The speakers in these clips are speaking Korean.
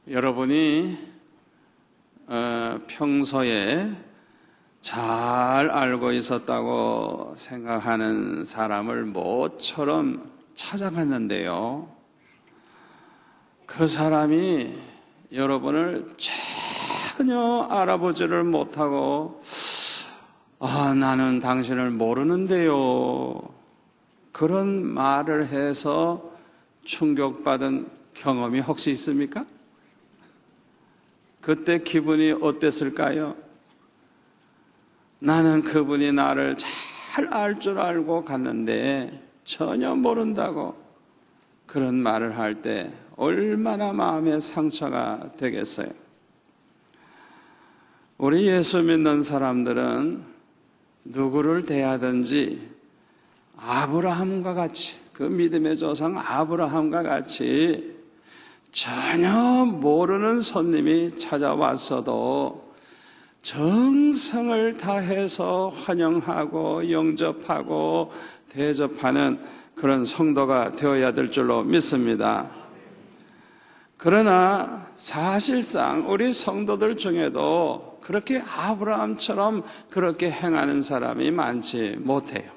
여러분이 평소에 잘 알고 있었다고 생각하는 사람을 모처럼 찾아갔는데요, 그 사람이 여러분을 전혀 알아보지를 못하고 나는 당신을 모르는데요, 그런 말을 해서 충격받은 경험이 혹시 있습니까? 그때 기분이 어땠을까요? 나는 그분이 나를 잘 알 줄 알고 갔는데 전혀 모른다고 그런 말을 할 때 얼마나 마음의 상처가 되겠어요. 우리 예수 믿는 사람들은 누구를 대하든지 아브라함과 같이, 그 믿음의 조상 아브라함과 같이 전혀 모르는 손님이 찾아왔어도 정성을 다해서 환영하고 영접하고 대접하는 그런 성도가 되어야 될 줄로 믿습니다. 그러나 사실상 우리 성도들 중에도 그렇게 아브라함처럼 그렇게 행하는 사람이 많지 못해요.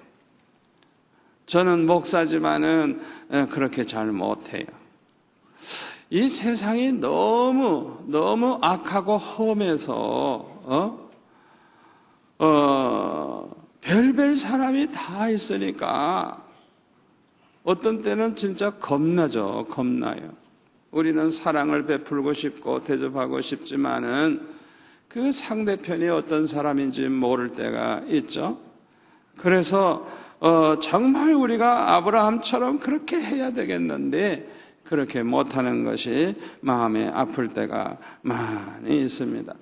저는 목사지만은 그렇게 잘 못해요. 이 세상이 너무 악하고 험해서 별별 사람이 다 있으니까 어떤 때는 진짜 겁나죠. 겁나요. 우리는 사랑을 베풀고 싶고 대접하고 싶지만은 그 상대편이 어떤 사람인지 모를 때가 있죠. 그래서 정말 우리가 아브라함처럼 그렇게 해야 되겠는데 그렇게 못하는 것이 마음에 아플 때가 많이 있습니다.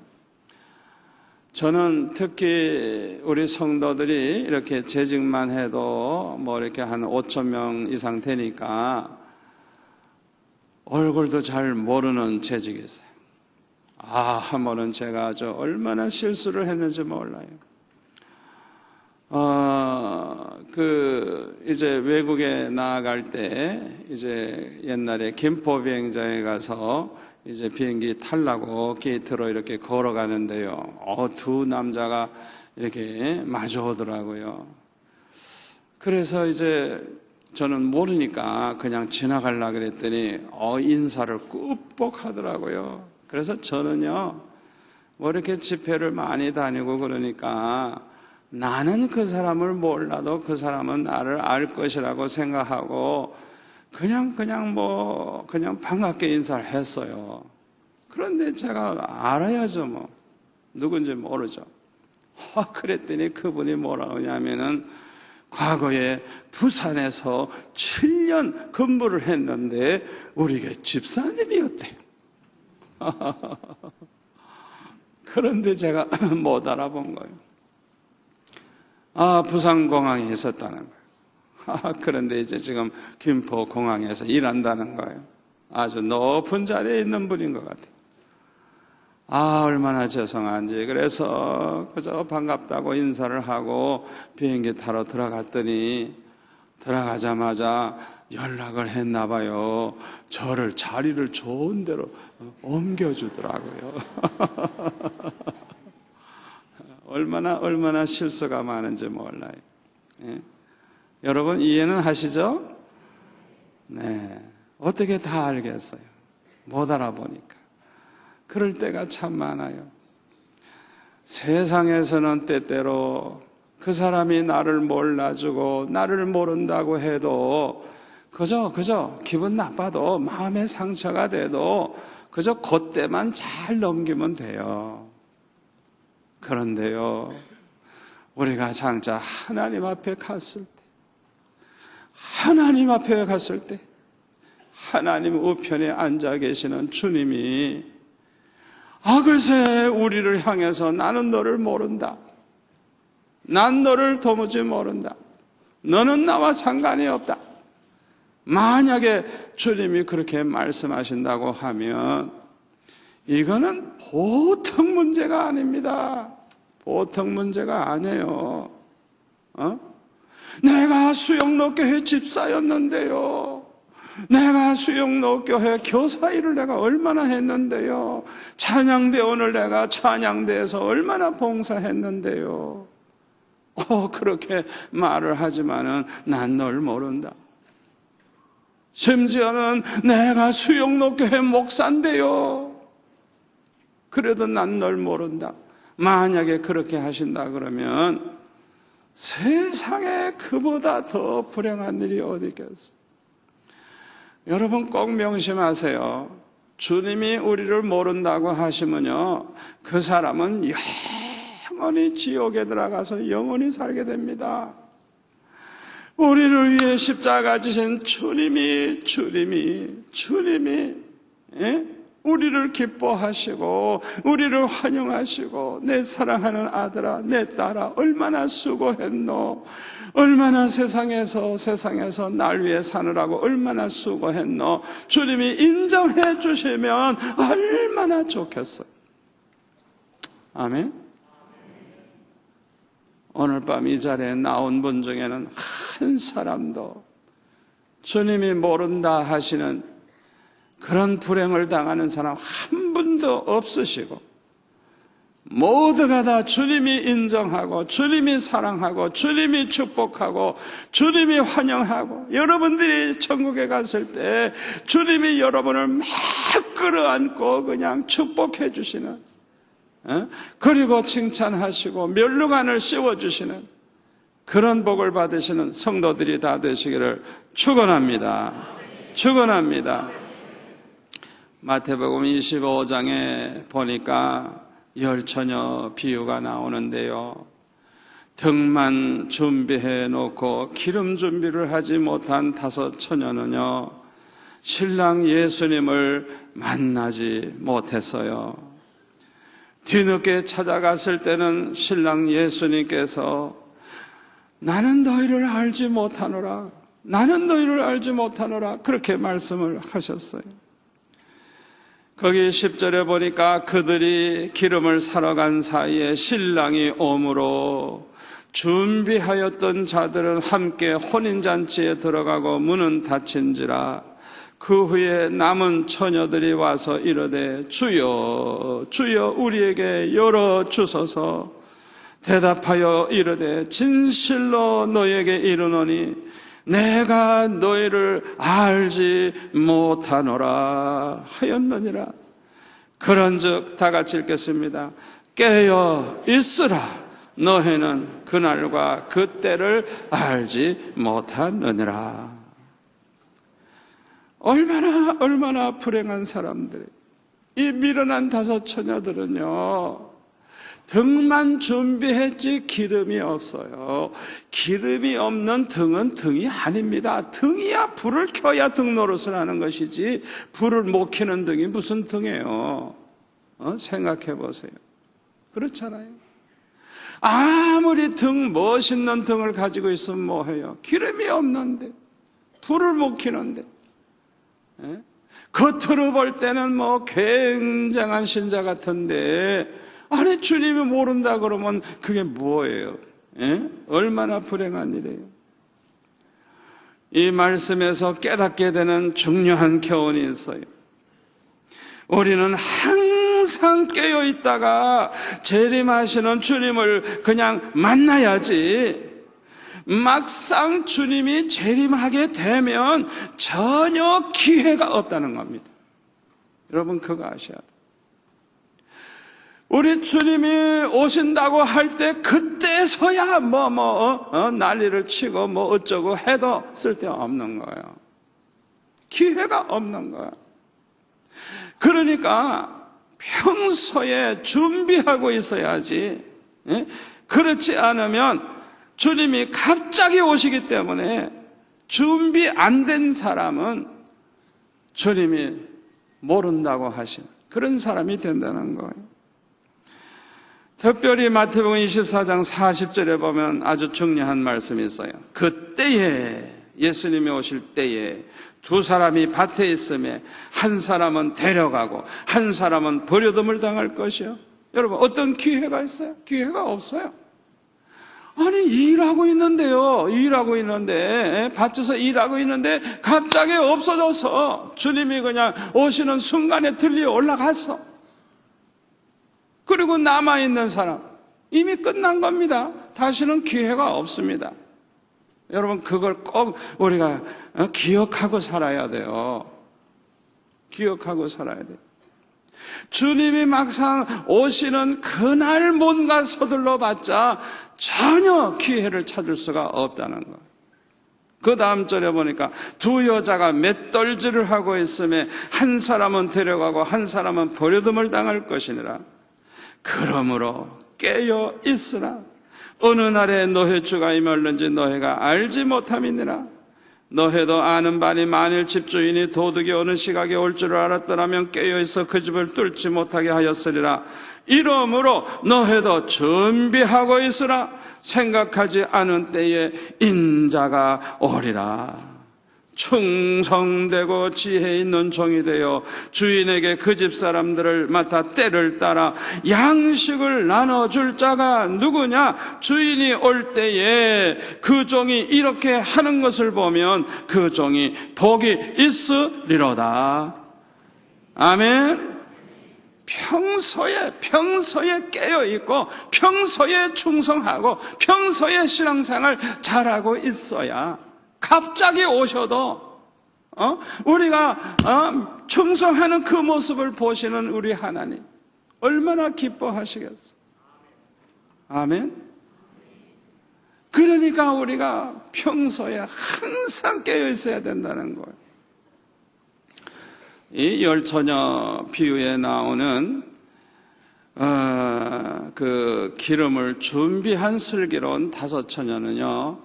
저는 특히 우리 성도들이 이렇게 재직만 해도 이렇게 한 5천 명 이상 되니까 얼굴도 잘 모르는 재직이 있어요. 한 번은 제가 얼마나 실수를 했는지 몰라요. 이제 외국에 나아갈 때, 이제 옛날에 김포 비행장에 가서 이제 비행기 타려고 게이트로 이렇게 걸어가는데요, 두 남자가 이렇게 마주오더라고요. 그래서 이제 저는 모르니까 그냥 지나가려고 그랬더니, 인사를 꾹뻑 하더라고요. 그래서 저는요, 이렇게 집회를 많이 다니고 그러니까 나는 그 사람을 몰라도 그 사람은 나를 알 것이라고 생각하고 그냥 반갑게 인사를 했어요. 그런데 제가 알아야죠, 누군지 모르죠. 그랬더니 그분이 뭐라고 하냐면은 과거에 부산에서 7년 근무를 했는데 우리 교회 집사님이었대요. 그런데 제가 못 알아본 거예요. 부산공항에 있었다는 거예요. 그런데 이제 지금 김포공항에서 일한다는 거예요. 아주 높은 자리에 있는 분인 것 같아요. 얼마나 죄송한지. 그래서 그저 반갑다고 인사를 하고 비행기 타러 들어갔더니 들어가자마자 연락을 했나 봐요. 저를 자리를 좋은 데로 옮겨주더라고요. 얼마나 실수가 많은지 몰라요. 예? 여러분 이해는 하시죠? 네. 어떻게 다 알겠어요? 못 알아보니까. 그럴 때가 참 많아요. 세상에서는 때때로 그 사람이 나를 몰라주고 나를 모른다고 해도 그저 기분 나빠도 마음의 상처가 돼도 그저 그때만 잘 넘기면 돼요. 그런데요, 우리가 장차 하나님 앞에 갔을 때 하나님 우편에 앉아 계시는 주님이 글쎄 우리를 향해서 나는 너를 모른다, 난 너를 도무지 모른다, 너는 나와 상관이 없다, 만약에 주님이 그렇게 말씀하신다고 하면 이거는 보통 문제가 아닙니다. 보통 문제가 아니에요. 내가 수영로교회 집사였는데요. 내가 수영로교회 교사 일을 내가 얼마나 했는데요. 찬양대원을 내가 찬양대에서 얼마나 봉사했는데요. 그렇게 말을 하지만은 난 널 모른다. 심지어는 내가 수영로교회 목사인데요. 그래도 난 널 모른다. 만약에 그렇게 하신다 그러면 세상에 그보다 더 불행한 일이 어디 있겠어요? 여러분 꼭 명심하세요. 주님이 우리를 모른다고 하시면요, 그 사람은 영원히 지옥에 들어가서 영원히 살게 됩니다. 우리를 위해 십자가 지신 주님이 우리를 기뻐하시고 우리를 환영하시고 내 사랑하는 아들아 내 딸아 얼마나 수고했노, 얼마나 세상에서 날 위해 사느라고 얼마나 수고했노, 주님이 인정해 주시면 얼마나 좋겠어요. 아멘. 오늘 밤 이 자리에 나온 분 중에는 한 사람도 주님이 모른다 하시는 그런 불행을 당하는 사람 한 분도 없으시고, 모두가 다 주님이 인정하고 주님이 사랑하고 주님이 축복하고 주님이 환영하고, 여러분들이 천국에 갔을 때 주님이 여러분을 막 끌어안고 그냥 축복해 주시는, 그리고 칭찬하시고 면류관을 씌워주시는 그런 복을 받으시는 성도들이 다 되시기를 축원합니다. 축원합니다. 마태복음 25장에 보니까 열처녀 비유가 나오는데요, 등만 준비해 놓고 기름 준비를 하지 못한 5 처녀는요 신랑 예수님을 만나지 못했어요. 뒤늦게 찾아갔을 때는 신랑 예수님께서 나는 너희를 알지 못하노라, 나는 너희를 알지 못하노라 그렇게 말씀을 하셨어요. 거기 10절에 보니까 그들이 기름을 사러 간 사이에 신랑이 오므로 준비하였던 자들은 함께 혼인잔치에 들어가고 문은 닫힌지라. 그 후에 남은 처녀들이 와서 이르되 주여 주여 우리에게 열어주소서. 대답하여 이르되 진실로 너에게 이르노니 내가 너희를 알지 못하노라 하였느니라. 그런즉 다 같이 읽겠습니다. 깨어 있으라. 너희는 그날과 그때를 알지 못하느니라. 얼마나 불행한 사람들이, 이 미련한 5 처녀들은요 등만 준비했지 기름이 없어요. 기름이 없는 등은 등이 아닙니다. 등이야 불을 켜야 등 노릇을 하는 것이지, 불을 못 켜는 등이 무슨 등이에요? 생각해 보세요. 그렇잖아요. 아무리 멋있는 등을 가지고 있으면 뭐해요? 기름이 없는데, 불을 못 켜는데. 겉으로 볼 때는 굉장한 신자 같은데, 아니 주님이 모른다 그러면 그게 뭐예요? 얼마나 불행한 일이에요. 이 말씀에서 깨닫게 되는 중요한 교훈이 있어요. 우리는 항상 깨어 있다가 재림하시는 주님을 그냥 만나야지, 막상 주님이 재림하게 되면 전혀 기회가 없다는 겁니다. 여러분 그거 아셔야 돼요. 우리 주님이 오신다고 할 때 그때서야 난리를 치고 어쩌고 해도 쓸데없는 거예요. 기회가 없는 거예요. 그러니까 평소에 준비하고 있어야지. 그렇지 않으면 주님이 갑자기 오시기 때문에 준비 안 된 사람은 주님이 모른다고 하신 그런 사람이 된다는 거예요. 특별히 마태복음 24장 40절에 보면 아주 중요한 말씀이 있어요. 그때에 예수님이 오실 때에 두 사람이 밭에 있음에 한 사람은 데려가고 한 사람은 버려둠을 당할 것이요. 여러분, 어떤 기회가 있어요? 기회가 없어요. 아니, 일하고 있는데 밭에서 일하고 있는데 갑자기 없어져서 주님이 그냥 오시는 순간에 들려 올라갔어. 그리고 남아있는 사람 이미 끝난 겁니다. 다시는 기회가 없습니다. 여러분, 그걸 꼭 우리가 기억하고 살아야 돼요. 기억하고 살아야 돼요. 주님이 막상 오시는 그날 뭔가 서둘러 봤자 전혀 기회를 찾을 수가 없다는 거. 그 다음 절에 보니까 두 여자가 맷돌질을 하고 있음에 한 사람은 데려가고 한 사람은 버려둠을 당할 것이니라. 그러므로 깨어 있으라. 어느 날에 너의 주가 임할는지 너희가 알지 못함이니라. 너희도 아는 바니 만일 집주인이 도둑이 어느 시각에 올 줄을 알았더라면 깨어있어 그 집을 뚫지 못하게 하였으리라. 이러므로 너희도 준비하고 있으라. 생각하지 않은 때에 인자가 오리라. 충성되고 지혜 있는 종이 되어 주인에게 그 집 사람들을 맡아 때를 따라 양식을 나눠줄 자가 누구냐? 주인이 올 때에 그 종이 이렇게 하는 것을 보면 그 종이 복이 있으리로다. 아멘. 평소에 깨어있고 평소에 충성하고 평소에 신앙생활 잘하고 있어야 갑자기 오셔도 우리가 충성하는 그 모습을 보시는 우리 하나님 얼마나 기뻐하시겠어요. 아멘. 그러니까 우리가 평소에 항상 깨어 있어야 된다는 거예요. 이 열처녀 비유에 나오는 그 기름을 준비한 슬기로운 다섯 처녀는요,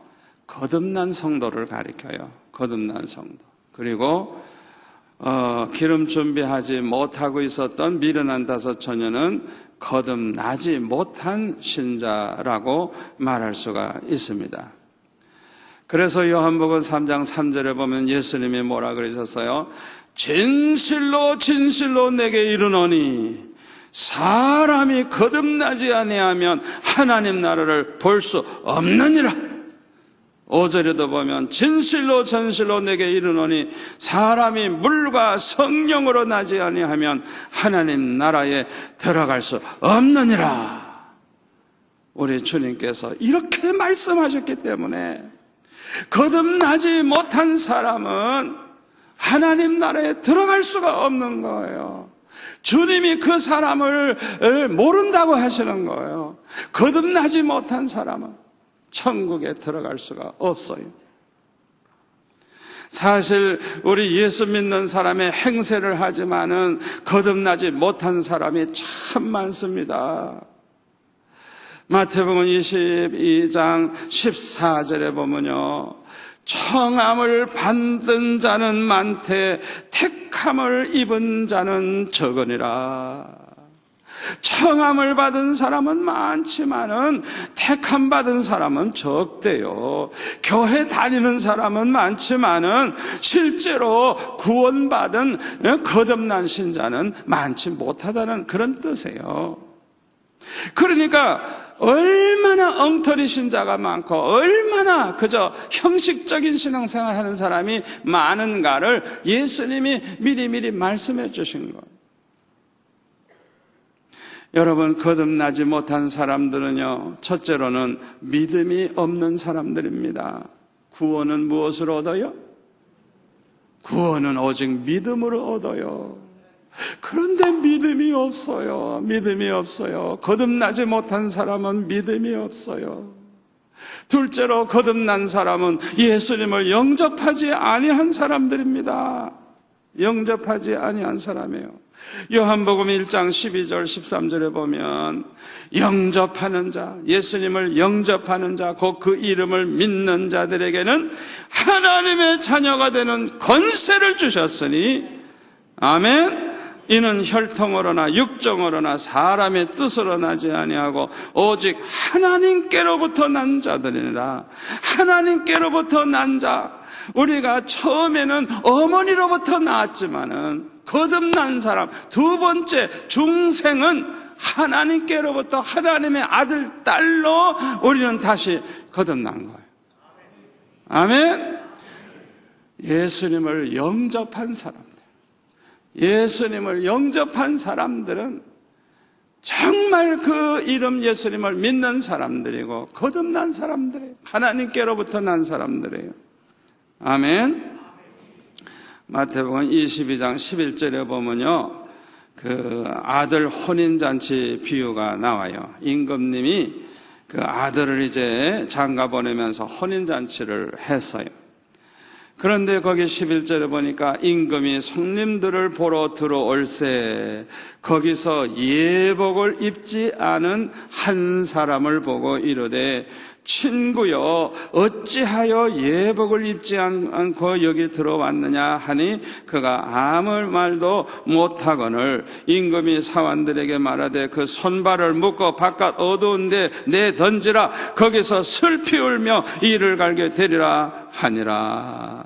거듭난 성도를 가리켜요. 거듭난 성도. 그리고 기름 준비하지 못하고 있었던 미련한 다섯 처녀는 거듭나지 못한 신자라고 말할 수가 있습니다. 그래서 요한복음 3장 3절에 보면 예수님이 뭐라 그러셨어요? 진실로 진실로 내게 이르노니 사람이 거듭나지 아니하면 하나님 나라를 볼 수 없느니라. 5절에도 보면 진실로 진실로 내게 이르노니 사람이 물과 성령으로 나지 아니하면 하나님 나라에 들어갈 수 없느니라. 우리 주님께서 이렇게 말씀하셨기 때문에 거듭나지 못한 사람은 하나님 나라에 들어갈 수가 없는 거예요. 주님이 그 사람을 모른다고 하시는 거예요. 거듭나지 못한 사람은 천국에 들어갈 수가 없어요. 사실 우리 예수 믿는 사람의 행세를 하지만은 거듭나지 못한 사람이 참 많습니다. 마태복음 22장 14절에 보면요, 청함을 받은 자는 많되 택함을 입은 자는 적으니라. 청함을 받은 사람은 많지만은 택함 받은 사람은 적대요. 교회 다니는 사람은 많지만은 실제로 구원받은 거듭난 신자는 많지 못하다는 그런 뜻이에요. 그러니까 얼마나 엉터리 신자가 많고 얼마나 그저 형식적인 신앙생활 하는 사람이 많은가를 예수님이 미리미리 말씀해 주신 거예요. 여러분, 거듭나지 못한 사람들은요, 첫째로는 믿음이 없는 사람들입니다. 구원은 무엇으로 얻어요? 구원은 오직 믿음으로 얻어요. 그런데 믿음이 없어요. 믿음이 없어요. 거듭나지 못한 사람은 믿음이 없어요. 둘째로 거듭난 사람은 예수님을 영접하지 아니한 사람들입니다. 영접하지 아니한 사람이에요. 요한복음 1장 12절 13절에 보면 영접하는 자, 예수님을 영접하는 자, 곧 그 이름을 믿는 자들에게는 하나님의 자녀가 되는 권세를 주셨으니 아멘. 이는 혈통으로나 육정으로나 사람의 뜻으로 나지 아니하고 오직 하나님께로부터 난 자들이니라. 하나님께로부터 난 자, 우리가 처음에는 어머니로부터 나왔지만은 거듭난 사람, 두 번째 중생은 하나님께로부터 하나님의 아들, 딸로 우리는 다시 거듭난 거예요. 아멘. 예수님을 영접한 사람들, 예수님을 영접한 사람들은 정말 그 이름 예수님을 믿는 사람들이고 거듭난 사람들이에요. 하나님께로부터 난 사람들이에요. 아멘. 마태복음 22장 11절에 보면요, 그 아들 혼인잔치 비유가 나와요. 임금님이 그 아들을 이제 장가 보내면서 혼인잔치를 했어요. 그런데 거기 11절에 보니까 임금이 손님들을 보러 들어올세 거기서 예복을 입지 않은 한 사람을 보고 이르되 친구여 어찌하여 예복을 입지 않고 여기 들어왔느냐 하니 그가 아무 말도 못하거늘 임금이 사환들에게 말하되 그 손발을 묶어 바깥 어두운 데 내던지라 거기서 슬피 울며 이를 갈게 되리라 하니라.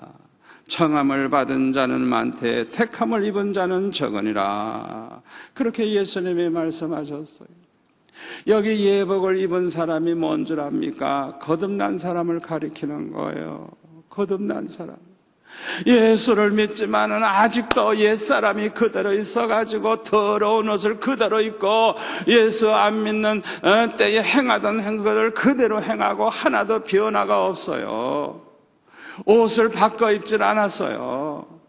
청함을 받은 자는 많되 택함을 입은 자는 적으니라. 그렇게 예수님이 말씀하셨어요. 여기 예복을 입은 사람이 뭔 줄 압니까? 거듭난 사람을 가리키는 거예요. 거듭난 사람. 예수를 믿지만은 아직도 옛사람이 그대로 있어가지고 더러운 옷을 그대로 입고 예수 안 믿는 때에 행하던 행것을 그대로 행하고 하나도 변화가 없어요. 옷을 바꿔 입질 않았어요.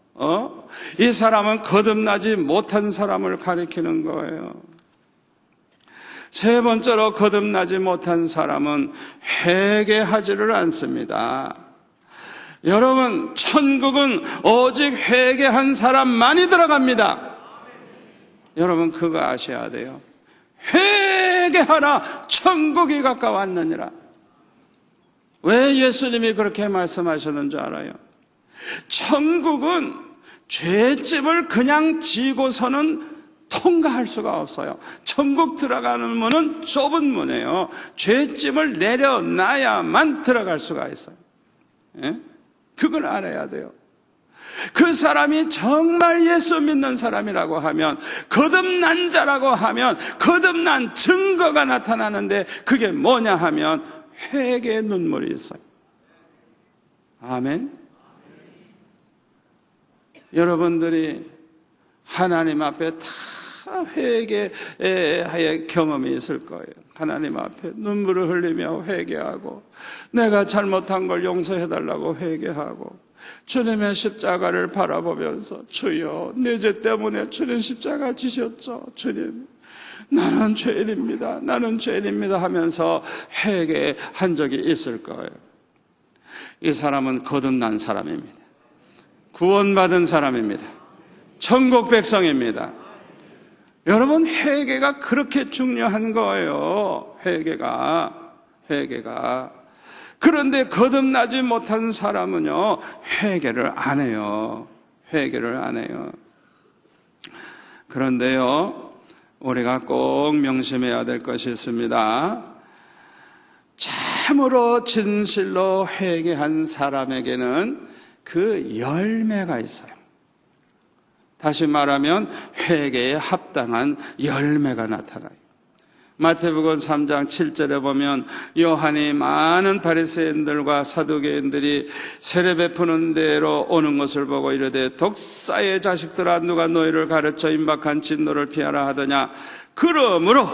이 사람은 거듭나지 못한 사람을 가리키는 거예요. 세 번째로 거듭나지 못한 사람은 회개하지를 않습니다. 여러분, 천국은 오직 회개한 사람만이 들어갑니다. 여러분, 그거 아셔야 돼요. 회개하라, 천국이 가까웠느니라. 왜 예수님이 그렇게 말씀하셨는 줄 알아요? 천국은 죄집을 그냥 지고서는 통과할 수가 없어요. 천국 들어가는 문은 좁은 문이에요. 죄집을 내려놔야만 들어갈 수가 있어요. 예? 그걸 알아야 돼요. 그 사람이 정말 예수 믿는 사람이라고 하면, 거듭난 자라고 하면 거듭난 증거가 나타나는데 그게 뭐냐 하면 회개의 눈물이 있어요. 아멘. 여러분들이 하나님 앞에 다 회개의 경험이 있을 거예요. 하나님 앞에 눈물을 흘리며 회개하고, 내가 잘못한 걸 용서해달라고 회개하고, 주님의 십자가를 바라보면서 주여 내 죄 때문에 주님 십자가 지셨죠. 주님 나는 죄인입니다. 나는 죄인입니다 하면서 회개한 적이 있을 거예요. 이 사람은 거듭난 사람입니다. 구원받은 사람입니다. 천국 백성입니다. 여러분, 회개가 그렇게 중요한 거예요. 회개가. 그런데 거듭나지 못한 사람은요, 회개를 안 해요. 회개를 안 해요. 그런데요, 우리가 꼭 명심해야 될 것이 있습니다. 참으로 진실로 회개한 사람에게는 그 열매가 있어요. 다시 말하면 회개에 합당한 열매가 나타나요. 마태복음 3장 7절에 보면 요한이 많은 바리새인들과 사두개인들이 세례 베푸는 데로 오는 것을 보고 이르되 독사의 자식들아 누가 너희를 가르쳐 임박한 진노를 피하라 하더냐. 그러므로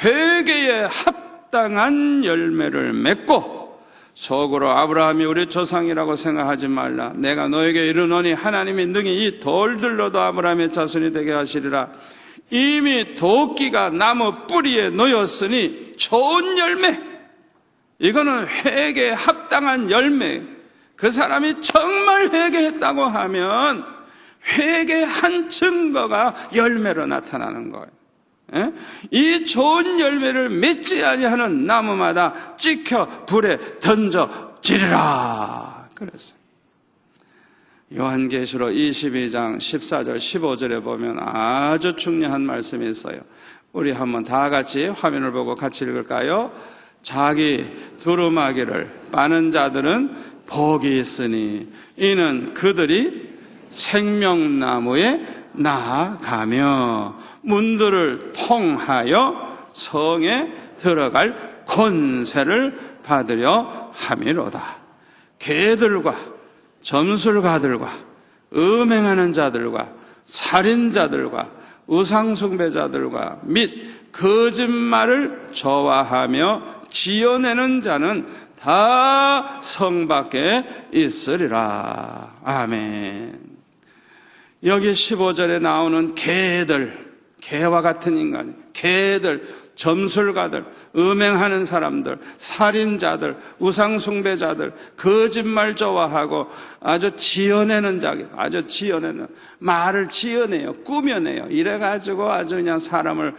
회개에 합당한 열매를 맺고 속으로 아브라함이 우리 조상이라고 생각하지 말라. 내가 너에게 이르노니 하나님이 능히 이 돌들로도 아브라함의 자손이 되게 하시리라. 이미 도끼가 나무 뿌리에 놓였으니 좋은 열매, 이거는 회개에 합당한 열매. 그 사람이 정말 회개했다고 하면 회개한 증거가 열매로 나타나는 거예요. 이 좋은 열매를 맺지 아니하는 나무마다 찍혀 불에 던져지리라 그랬어요. 요한계시록 22장 14절 15절에 보면 아주 중요한 말씀이 있어요. 우리 한번 다 같이 화면을 보고 같이 읽을까요? 자기 두루마기를 빠는 자들은 복이 있으니 이는 그들이 생명나무에 나아가며 문들을 통하여 성에 들어갈 권세를 받으려 함이로다. 개들과 점술가들과 음행하는 자들과 살인자들과 우상숭배자들과 및 거짓말을 좋아하며 지어내는 자는 다 성 밖에 있으리라. 아멘. 여기 15절에 나오는 개들, 개와 같은 인간, 개들, 점술가들, 음행하는 사람들, 살인자들, 우상숭배자들, 거짓말 좋아하고 아주 지어내는 자, 아주 지어내는, 말을 지어내요, 꾸며내요. 이래가지고 아주 그냥 사람을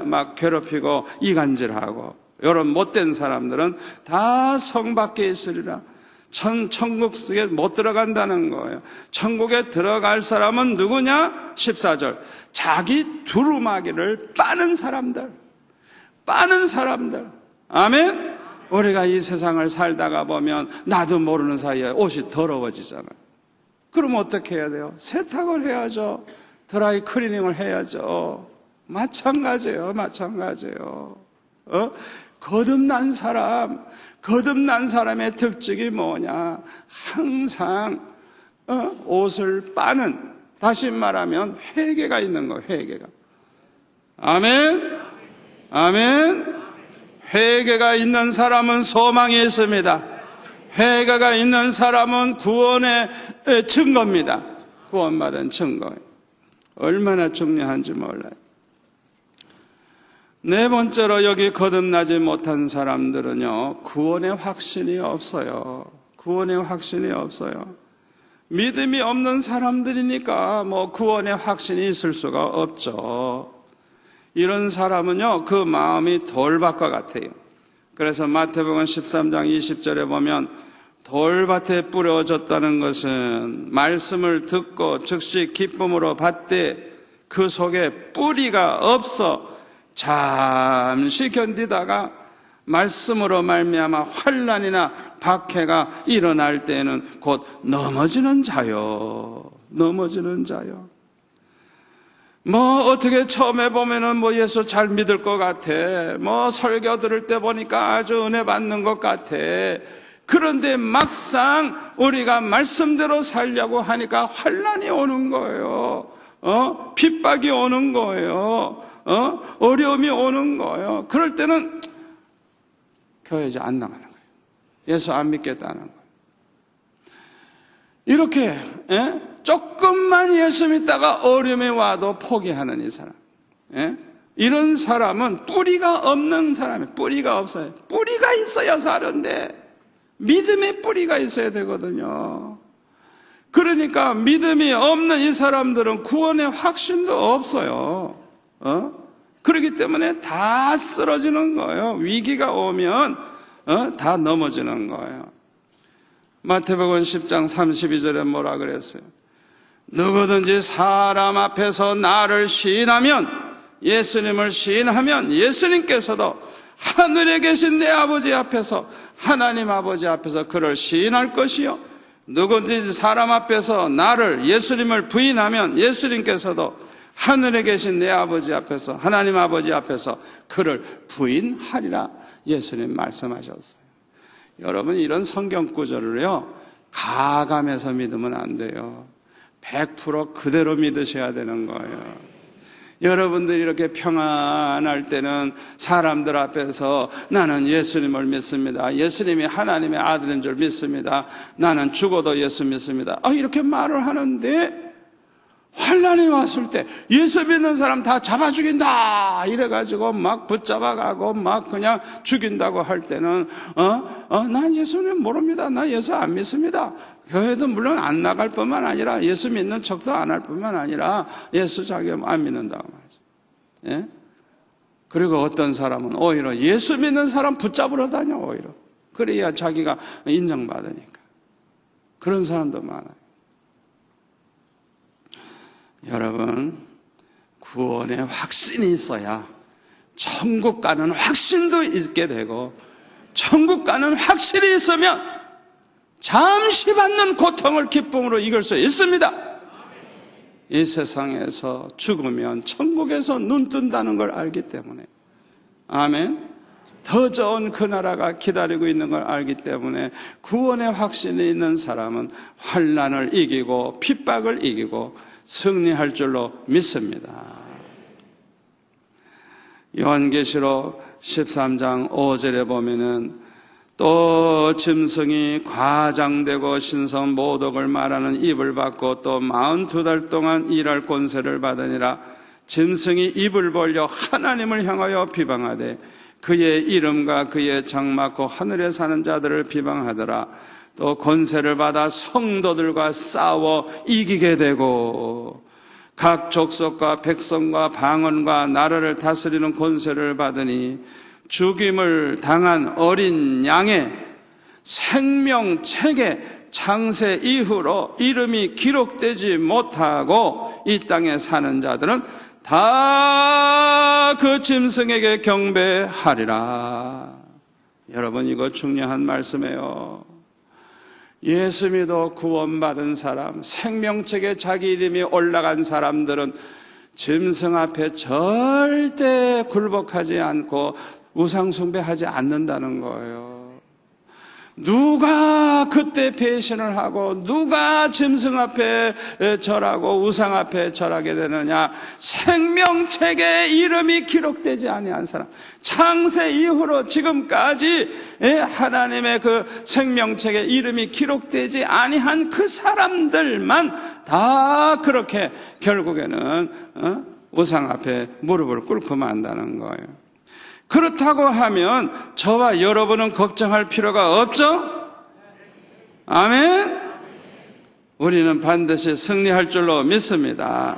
막 괴롭히고 이간질하고 이런 못된 사람들은 다 성 밖에 있으리라. 천국 속에 못 들어간다는 거예요. 천국에 들어갈 사람은 누구냐? 14절. 자기 두루마기를 빠는 사람들. 빠는 사람들. 아멘? 우리가 이 세상을 살다가 보면 나도 모르는 사이에 옷이 더러워지잖아요. 그럼 어떻게 해야 돼요? 세탁을 해야죠. 드라이 클리닝을 해야죠. 마찬가지예요. 마찬가지예요. 거듭난 사람의 특징이 뭐냐? 항상 옷을 빠는, 다시 말하면 회개가 있는 거예요. 회개가. 아멘. 아멘. 회개가 있는 사람은 소망이 있습니다. 회개가 있는 사람은 구원의 증거입니다. 구원받은 증거. 얼마나 중요한지 몰라요. 네 번째로 여기 거듭나지 못한 사람들은요, 구원의 확신이 없어요. 구원의 확신이 없어요. 믿음이 없는 사람들이니까 뭐 구원의 확신이 있을 수가 없죠. 이런 사람은요, 그 마음이 돌밭과 같아요. 그래서 마태복음 13장 20절에 보면 돌밭에 뿌려졌다는 것은 말씀을 듣고 즉시 기쁨으로 받되 그 속에 뿌리가 없어 잠시 견디다가 말씀으로 말미암아 환난이나 박해가 일어날 때에는 곧 넘어지는 자요. 넘어지는 자요. 뭐 어떻게 처음에 보면은 뭐 예수 잘 믿을 것 같아. 뭐 설교 들을 때 보니까 아주 은혜 받는 것 같아. 그런데 막상 우리가 말씀대로 살려고 하니까 환난이 오는 거예요. 핍박이 오는 거예요. 어려움이 오는 거예요. 그럴 때는 교회 이제 안 나가는 거예요. 예수 안 믿겠다는 거예요. 이렇게 조금만 예수 믿다가 어려움이 와도 포기하는 이 사람, 이런 사람은 뿌리가 없는 사람이에요. 뿌리가 없어요. 뿌리가 있어야 사는데 믿음의 뿌리가 있어야 되거든요. 그러니까 믿음이 없는 이 사람들은 구원의 확신도 없어요. 그렇기 때문에 다 쓰러지는 거예요. 위기가 오면 다 넘어지는 거예요. 마태복음 10장 32절에 뭐라 그랬어요? 누구든지 사람 앞에서 나를 시인하면, 예수님을 시인하면 예수님께서도 하늘에 계신 내 아버지 앞에서, 하나님 아버지 앞에서 그를 시인할 것이요, 누구든지 사람 앞에서 나를, 예수님을 부인하면 예수님께서도 하늘에 계신 내 아버지 앞에서, 하나님 아버지 앞에서 그를 부인하리라 예수님 말씀하셨어요. 여러분, 이런 성경 구절을요 가감해서 믿으면 안 돼요. 100% 그대로 믿으셔야 되는 거예요. 여러분들이 이렇게 평안할 때는 사람들 앞에서 나는 예수님을 믿습니다. 예수님이 하나님의 아들인 줄 믿습니다. 나는 죽어도 예수 믿습니다. 이렇게 말을 하는데 환난이 왔을 때 예수 믿는 사람 다 잡아 죽인다 이래가지고 막 붙잡아가고 막 그냥 죽인다고 할 때는 난 예수님 모릅니다. 나 예수 안 믿습니다. 교회도 물론 안 나갈 뿐만 아니라 예수 믿는 척도 안 할 뿐만 아니라 예수 자기 안 믿는다고 말이죠. 예? 그리고 어떤 사람은 오히려 예수 믿는 사람 붙잡으러 다녀. 오히려 그래야 자기가 인정받으니까. 그런 사람도 많아요. 여러분, 구원의 확신이 있어야 천국 가는 확신도 있게 되고, 천국 가는 확신이 있으면 잠시 받는 고통을 기쁨으로 이길 수 있습니다. 이 세상에서 죽으면 천국에서 눈 뜬다는 걸 알기 때문에, 아멘. 더 좋은 그 나라가 기다리고 있는 걸 알기 때문에 구원의 확신이 있는 사람은 환난을 이기고 핍박을 이기고 승리할 줄로 믿습니다. 요한계시록 13장 5절에 보면은 또 짐승이 과장되고 신성 모독을 말하는 입을 받고 또 42달 동안 일할 권세를 받으니라. 짐승이 입을 벌려 하나님을 향하여 비방하되 그의 이름과 그의 장막 곧 하늘에 사는 자들을 비방하더라. 또 권세를 받아 성도들과 싸워 이기게 되고 각 족속과 백성과 방언과 나라를 다스리는 권세를 받으니 죽임을 당한 어린 양의 생명책에 창세 이후로 이름이 기록되지 못하고 이 땅에 사는 자들은 다 그 짐승에게 경배하리라. 여러분, 이거 중요한 말씀이에요. 예수 믿어 구원받은 사람, 생명책에 자기 이름이 올라간 사람들은 짐승 앞에 절대 굴복하지 않고 우상 숭배하지 않는다는 거예요. 누가 그때 배신을 하고 누가 짐승 앞에 절하고 우상 앞에 절하게 되느냐? 생명책에 이름이 기록되지 아니한 사람, 창세 이후로 지금까지 하나님의 그 생명책에 이름이 기록되지 아니한 그 사람들만 다 그렇게 결국에는 우상 앞에 무릎을 꿇고 만다는 거예요. 그렇다고 하면 저와 여러분은 걱정할 필요가 없죠? 아멘? 우리는 반드시 승리할 줄로 믿습니다.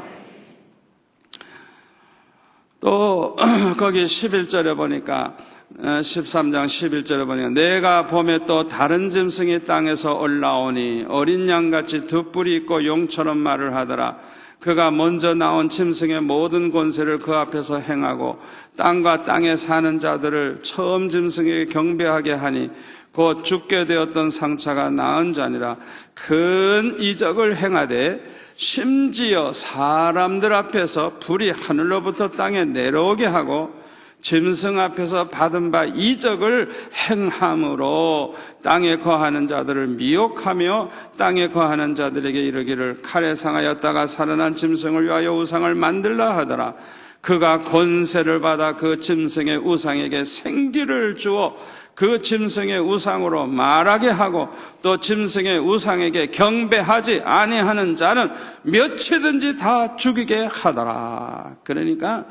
또 거기 11절에 보니까 13장 11절에 보니까 내가 봄에 또 다른 짐승이 땅에서 올라오니 어린 양같이 두 뿔이 있고 용처럼 말을 하더라. 그가 먼저 나온 짐승의 모든 권세를 그 앞에서 행하고 땅과 땅에 사는 자들을 처음 짐승에게 경배하게 하니 곧 죽게 되었던 상처가 나은 자니라. 큰 이적을 행하되 심지어 사람들 앞에서 불이 하늘로부터 땅에 내려오게 하고 짐승 앞에서 받은 바 이적을 행함으로 땅에 거하는 자들을 미혹하며 땅에 거하는 자들에게 이르기를 칼에 상하였다가 살아난 짐승을 위하여 우상을 만들라 하더라. 그가 권세를 받아 그 짐승의 우상에게 생기를 주어 그 짐승의 우상으로 말하게 하고 또 짐승의 우상에게 경배하지 아니하는 자는 몇이든지 다 죽이게 하더라. 그러니까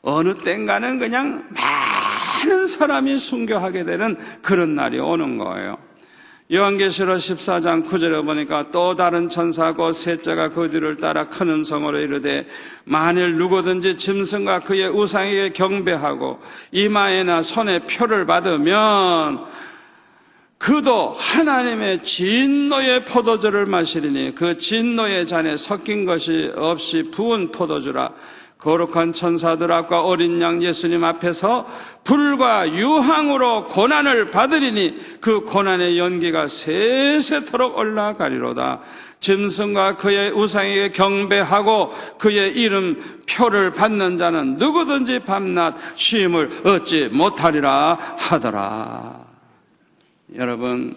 어느 땐가는 그냥 많은 사람이 순교하게 되는 그런 날이 오는 거예요. 요한계시록 14장 9절에 보니까 또 다른 천사고 셋째가 그 뒤를 따라 큰 음성으로 이르되 만일 누구든지 짐승과 그의 우상에게 경배하고 이마에나 손에 표를 받으면 그도 하나님의 진노의 포도주를 마시리니 그 진노의 잔에 섞인 것이 없이 부은 포도주라. 거룩한 천사들 앞과 어린 양 예수님 앞에서 불과 유황으로 고난을 받으리니 그 고난의 연기가 세세토록 올라가리로다. 짐승과 그의 우상에게 경배하고 그의 이름 표를 받는 자는 누구든지 밤낮 쉼을 얻지 못하리라 하더라. 여러분,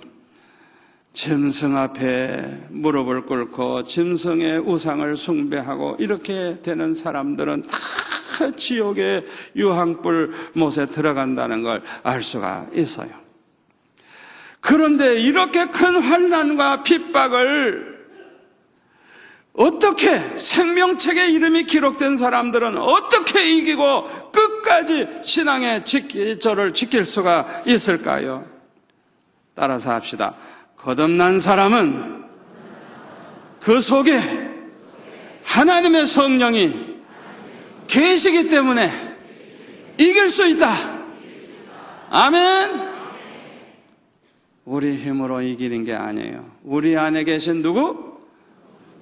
짐승 앞에 무릎을 꿇고 짐승의 우상을 숭배하고 이렇게 되는 사람들은 다 지옥의 유황불 못에 들어간다는 걸 알 수가 있어요. 그런데 이렇게 큰 환난과 핍박을 어떻게, 생명책에 이름이 기록된 사람들은 어떻게 이기고 끝까지 신앙의 저를 지킬 수가 있을까요? 따라서 합시다. 거듭난 사람은 그 속에 하나님의 성령이 계시기 때문에 이길 수 있다. 아멘. 우리 힘으로 이기는 게 아니에요. 우리 안에 계신 누구?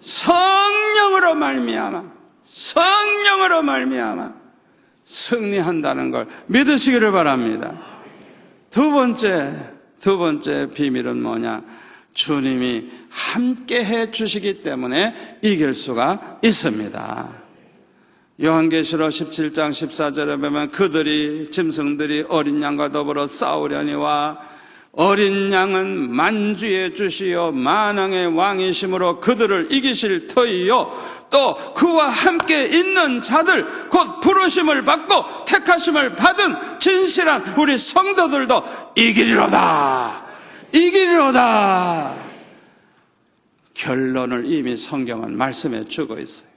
성령으로 말미암아 승리한다는 걸 믿으시기를 바랍니다. 두 번째 비밀은 뭐냐? 주님이 함께 해 주시기 때문에 이길 수가 있습니다. 요한계시록 17장 14절에 보면 그들이 짐승들이 어린 양과 더불어 싸우려니와 어린 양은 만주의 주시요 만왕의 왕이심으로 그들을 이기실 터이요 또 그와 함께 있는 자들 곧 부르심을 받고 택하심을 받은 진실한 우리 성도들도 이기리로다. 이기리로다. 결론을 이미 성경은 말씀해 주고 있어요.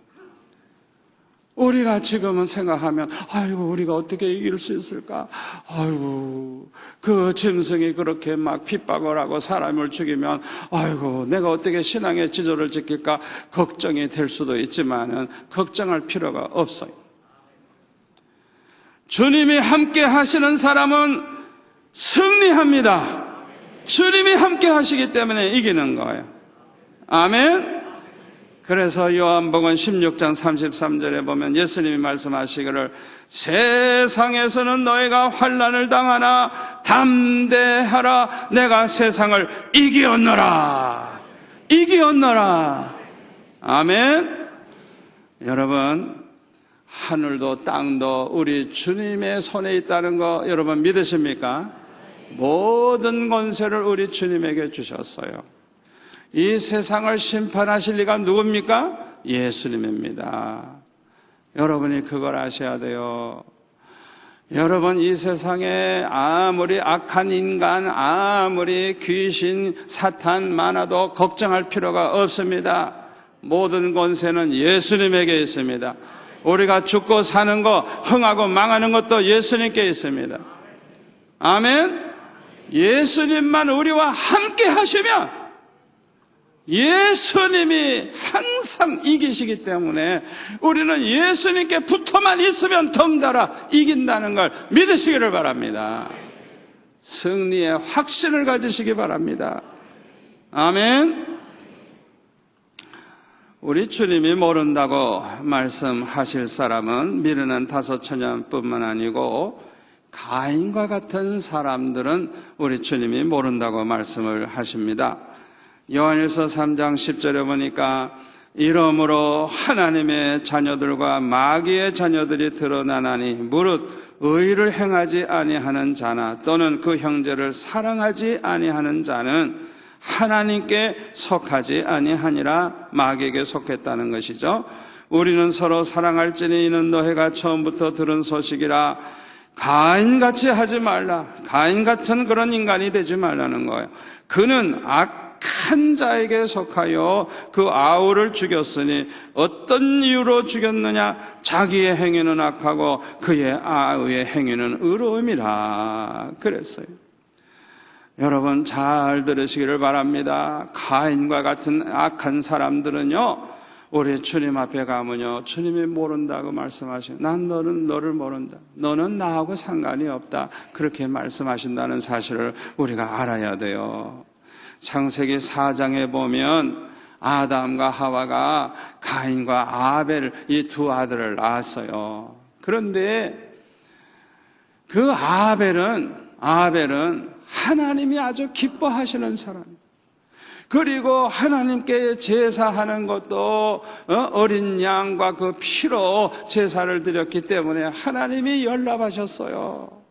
우리가 지금은 생각하면 아이고 우리가 어떻게 이길 수 있을까? 아이고 그 짐승이 그렇게 막 핍박을 하고 사람을 죽이면 아이고 내가 어떻게 신앙의 지조를 지킬까 걱정이 될 수도 있지만은 걱정할 필요가 없어요. 주님이 함께 하시는 사람은 승리합니다. 주님이 함께 하시기 때문에 이기는 거예요. 아멘. 그래서 요한복음 16장 33절에 보면 예수님이 말씀하시기를 세상에서는 너희가 환난을 당하나 담대하라 내가 세상을 이기었노라. 이기었노라. 아멘. 여러분 하늘도 땅도 우리 주님의 손에 있다는 거 여러분 믿으십니까? 모든 권세를 우리 주님에게 주셨어요. 이 세상을 심판하실 리가 누굽니까? 예수님입니다. 여러분이 그걸 아셔야 돼요. 여러분 이 세상에 아무리 악한 인간, 아무리 귀신, 사탄 많아도 걱정할 필요가 없습니다. 모든 권세는 예수님에게 있습니다. 우리가 죽고 사는 거, 흥하고 망하는 것도 예수님께 있습니다. 아멘. 예수님만 우리와 함께 하시면 예수님이 항상 이기시기 때문에 우리는 예수님께 붙어만 있으면 덩달아 이긴다는 걸 믿으시기를 바랍니다. 승리의 확신을 가지시기 바랍니다. 아멘. 우리 주님이 모른다고 말씀하실 사람은 미르는 5처녀뿐만 아니고 가인과 같은 사람들은 우리 주님이 모른다고 말씀을 하십니다. 요한일서 3장 10절에 보니까 이러므로 하나님의 자녀들과 마귀의 자녀들이 드러나나니 무릇 의를 행하지 아니하는 자나 또는 그 형제를 사랑하지 아니하는 자는 하나님께 속하지 아니하니라. 마귀에게 속했다는 것이죠. 우리는 서로 사랑할지니 이는 너희가 처음부터 들은 소식이라. 가인같이 하지 말라. 가인 같은 그런 인간이 되지 말라는 거예요. 그는 악한 자에게 속하여 그 아우를 죽였으니 어떤 이유로 죽였느냐? 자기의 행위는 악하고 그의 아우의 행위는 의로움이라 그랬어요. 여러분 잘 들으시기를 바랍니다. 가인과 같은 악한 사람들은요, 우리 주님 앞에 가면요, 주님이 모른다고 말씀하시고, 난 너를 모른다. 너는 나하고 상관이 없다. 그렇게 말씀하신다는 사실을 우리가 알아야 돼요. 창세기 4장에 보면 아담과 하와가 가인과 아벨 이 두 아들을 낳았어요. 그런데 그 아벨은 하나님이 아주 기뻐하시는 사람. 그리고 하나님께 제사하는 것도 어린 양과 그 피로 제사를 드렸기 때문에 하나님이 연락하셨어요.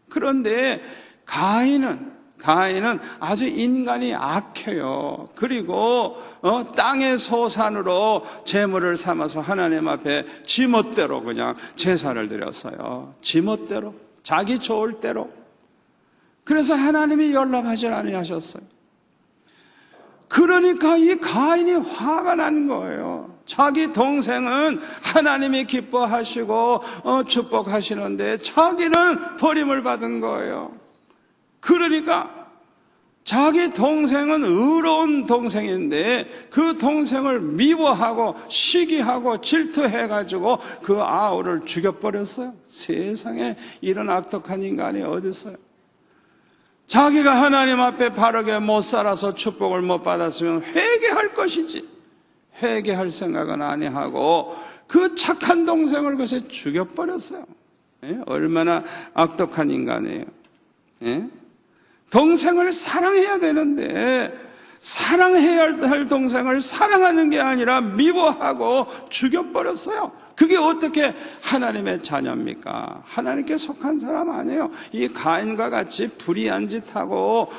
그런데 가인은 아주 인간이 악해요. 그리고 땅의 소산으로 제물을 삼아서 하나님 앞에 지멋대로 그냥 제사를 드렸어요. 지멋대로, 자기 좋을 대로. 그래서 하나님이 연락하지 아니하셨어요. 그러니까 이 가인이 화가 난 거예요. 자기 동생은 하나님이 기뻐하시고 축복하시는데 자기는 버림을 받은 거예요. 그러니까 자기 동생은 의로운 동생인데 그 동생을 미워하고 시기하고 질투해가지고 그 아우를 죽여버렸어요. 세상에 이런 악독한 인간이 어디 있어요? 자기가 하나님 앞에 바르게 못 살아서 축복을 못 받았으면 회개할 것이지, 회개할 생각은 아니하고 그 착한 동생을 그것에 죽여버렸어요. 예? 얼마나 악독한 인간이에요. 예? 동생을 사랑해야 되는데 사랑해야 할 동생을 사랑하는 게 아니라 미워하고 죽여버렸어요. 그게 어떻게 하나님의 자녀입니까? 하나님께 속한 사람 아니에요. 이 가인과 같이 불의한 짓하고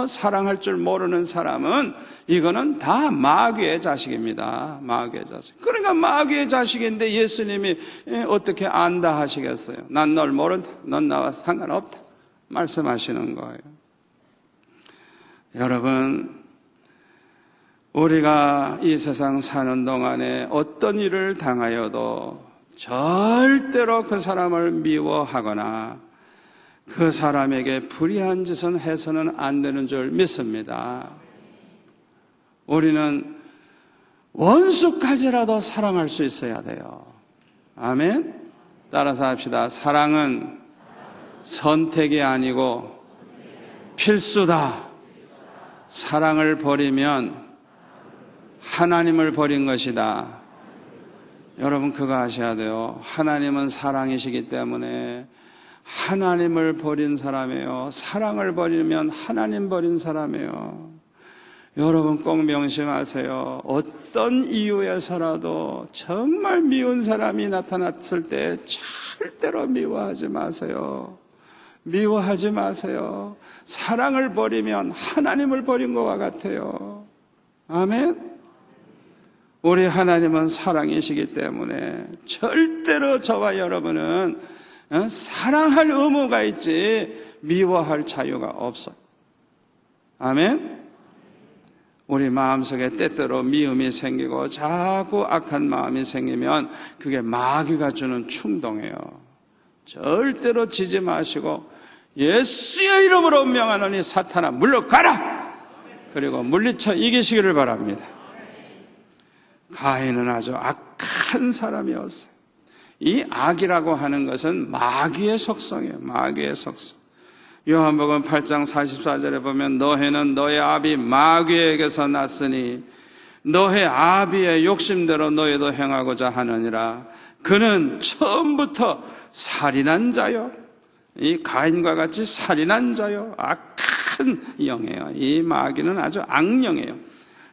사랑할 줄 모르는 사람은 이거는 다 마귀의 자식입니다. 마귀의 자식. 그러니까 마귀의 자식인데 예수님이 어떻게 안다 하시겠어요? 난 널 모른다. 넌 나와 상관없다. 말씀하시는 거예요. 여러분, 우리가 이 세상 사는 동안에 어떤 일을 당하여도 절대로 그 사람을 미워하거나 그 사람에게 불의한 짓은 해서는 안 되는 줄 믿습니다. 우리는 원수까지라도 사랑할 수 있어야 돼요. 아멘? 따라서 합시다. 사랑은 선택이 아니고 필수다. 사랑을 버리면 하나님을 버린 것이다. 여러분 그거 아셔야 돼요. 하나님은 사랑이시기 때문에 하나님을 버린 사람이에요. 사랑을 버리면 하나님 버린 사람이에요. 여러분 꼭 명심하세요. 어떤 이유에서라도 정말 미운 사람이 나타났을 때 절대로 미워하지 마세요. 미워하지 마세요. 사랑을 버리면 하나님을 버린 것과 같아요. 아멘? 우리 하나님은 사랑이시기 때문에 절대로 저와 여러분은 사랑할 의무가 있지 미워할 자유가 없어요. 아멘? 우리 마음속에 때때로 미움이 생기고 자꾸 악한 마음이 생기면 그게 마귀가 주는 충동이에요. 절대로 지지 마시고 예수의 이름으로 명하노니 사탄아 물러가라! 그리고 물리쳐 이기시기를 바랍니다. 가인은 아주 악한 사람이었어요. 이 악이라고 하는 것은 마귀의 속성이에요. 마귀의 속성. 요한복음 8장 44절에 보면 너희는 너의 아비 마귀에게서 났으니 너의 아비의 욕심대로 너희도 행하고자 하느니라. 그는 처음부터 살인한 자요. 이 가인과 같이 살인한 자요. 악한 영이에요. 이 마귀는 아주 악령이에요.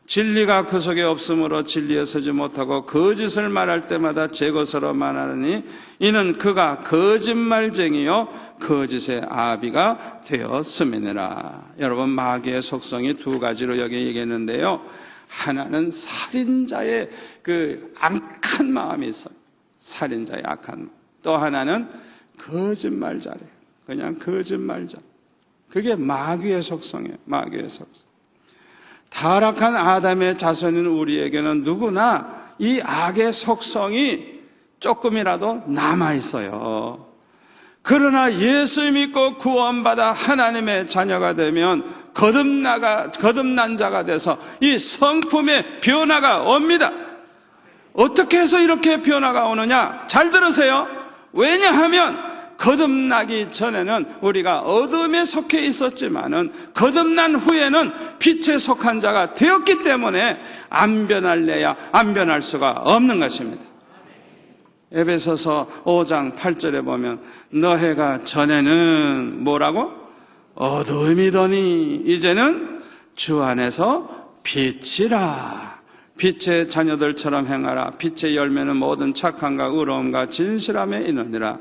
진리가 그 속에 없으므로 진리에 서지 못하고 거짓을 말할 때마다 제 것으로 말하느니 이는 그가 거짓말쟁이요 거짓의 아비가 되었음이니라. 여러분 마귀의 속성이 두 가지로 여기 얘기했는데요. 하나는 살인자의 그 악한 마음이 있어요. 살인자의 악한 마음. 또 하나는 거짓말자래요. 그냥 거짓말자. 그게 마귀의 속성이에요. 마귀의 속성. 타락한 아담의 자손인 우리에게는 누구나 이 악의 속성이 조금이라도 남아있어요. 그러나 예수 믿고 구원받아 하나님의 자녀가 되면 거듭난 자가 돼서 이 성품의 변화가 옵니다. 어떻게 해서 이렇게 변화가 오느냐? 잘 들으세요. 왜냐하면 거듭나기 전에는 우리가 어둠에 속해 있었지만은 거듭난 후에는 빛에 속한 자가 되었기 때문에 안 변할래야 안 변할 수가 없는 것입니다. 에베소서 5장 8절에 보면 너희가 전에는 뭐라고? 어둠이더니 이제는 주 안에서 빛이라. 빛의 자녀들처럼 행하라. 빛의 열매는 모든 착함과 의로움과 진실함에 이르니라.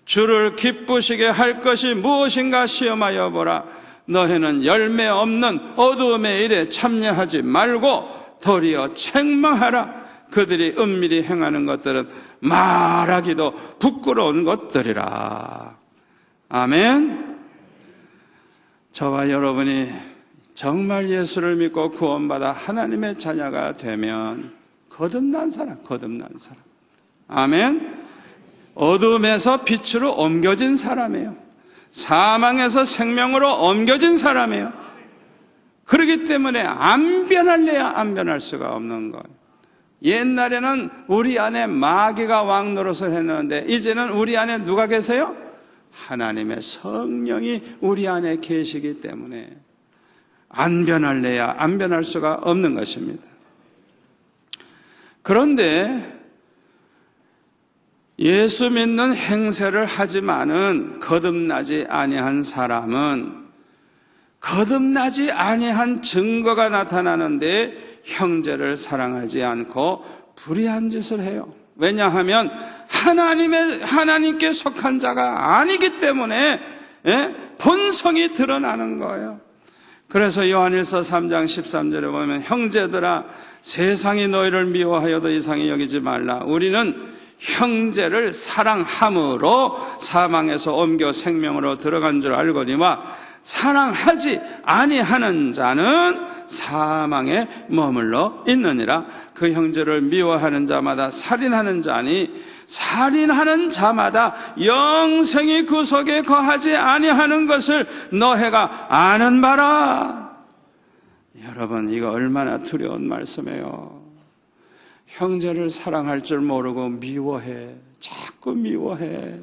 주를 기쁘시게 할 것이 무엇인가 시험하여 보라. 너희는 열매 없는 어두움의 일에 참여하지 말고 도리어 책망하라. 그들이 은밀히 행하는 것들은 말하기도 부끄러운 것들이라. 아멘. 저와 여러분이 정말 예수를 믿고 구원받아 하나님의 자녀가 되면 거듭난 사람. 아멘. 어둠에서 빛으로 옮겨진 사람이에요. 사망에서 생명으로 옮겨진 사람이에요. 그렇기 때문에 안 변할래야 안 변할 수가 없는 거예요. 옛날에는 우리 안에 마귀가 왕 노릇을 했는데 이제는 우리 안에 누가 계세요? 하나님의 성령이 우리 안에 계시기 때문에 안 변할래야 안 변할 수가 없는 것입니다. 그런데 예수 믿는 행세를 하지만은 거듭나지 아니한 사람은 거듭나지 아니한 증거가 나타나는데 형제를 사랑하지 않고 불의한 짓을 해요. 왜냐하면 하나님께 속한 자가 아니기 때문에 본성이 드러나는 거예요. 그래서 요한일서 3장 13절에 보면 형제들아 세상이 너희를 미워하여도 이상히 여기지 말라. 우리는 형제를 사랑함으로 사망에서 옮겨 생명으로 들어간 줄 알거니와 사랑하지 아니하는 자는 사망에 머물러 있느니라. 그 형제를 미워하는 자마다 살인하는 자니 살인하는 자마다 영생이 그 속에 거하지 아니하는 것을 너희가 아는 바라. 여러분, 이거 얼마나 두려운 말씀이에요. 형제를 사랑할 줄 모르고 미워해. 자꾸 미워해.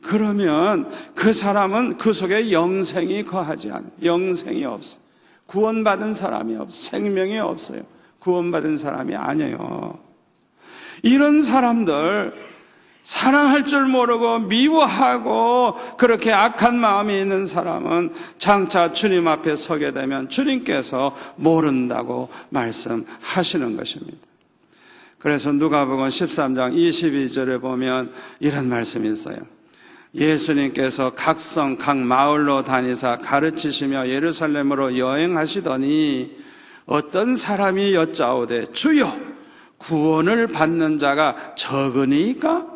그러면 그 사람은 그 속에 영생이 거하지 않아요. 영생이 없어요. 구원받은 사람이 없어요. 생명이 없어요. 구원받은 사람이 아니에요. 이런 사람들, 사랑할 줄 모르고 미워하고 그렇게 악한 마음이 있는 사람은 장차 주님 앞에 서게 되면 주님께서 모른다고 말씀하시는 것입니다. 그래서 누가복음 13장 22절에 보면 이런 말씀이 있어요. 예수님께서 각 성, 각 마을로 다니사 가르치시며 예루살렘으로 여행하시더니 어떤 사람이 여짜오되 주여 구원을 받는 자가 적으니까?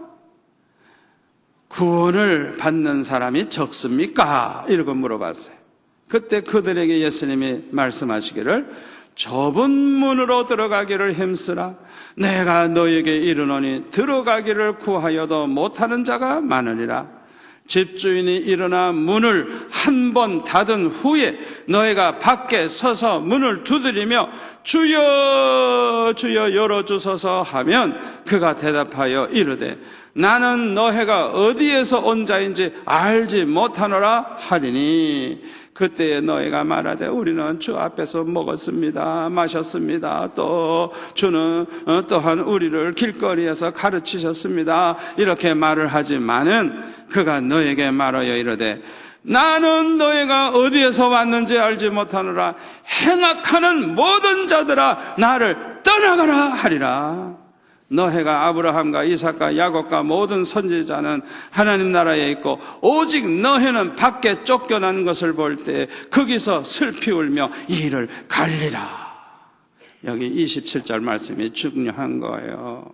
구원을 받는 사람이 적습니까? 이렇게 물어봤어요. 그때 그들에게 예수님이 말씀하시기를 좁은 문으로 들어가기를 힘쓰라. 내가 너에게 이르노니 들어가기를 구하여도 못하는 자가 많으리라. 집주인이 일어나 문을 한 번 닫은 후에 너희가 밖에 서서 문을 두드리며 주여 주여 열어주소서 하면 그가 대답하여 이르되 나는 너희가 어디에서 온 자인지 알지 못하노라 하리니 그때에 너희가 말하되 우리는 주 앞에서 먹었습니다, 마셨습니다. 또 주는 또한 우리를 길거리에서 가르치셨습니다. 이렇게 말을 하지만은 그가 너에게 말하여 이르되 나는 너희가 어디에서 왔는지 알지 못하노라. 행악하는 모든 자들아 나를 떠나가라 하리라. 너희가 아브라함과 이삭과 야곱과 모든 선지자는 하나님 나라에 있고 오직 너희는 밖에 쫓겨난 것을 볼 때 거기서 슬피 울며 이를 갈리라. 여기 27절 말씀이 중요한 거예요.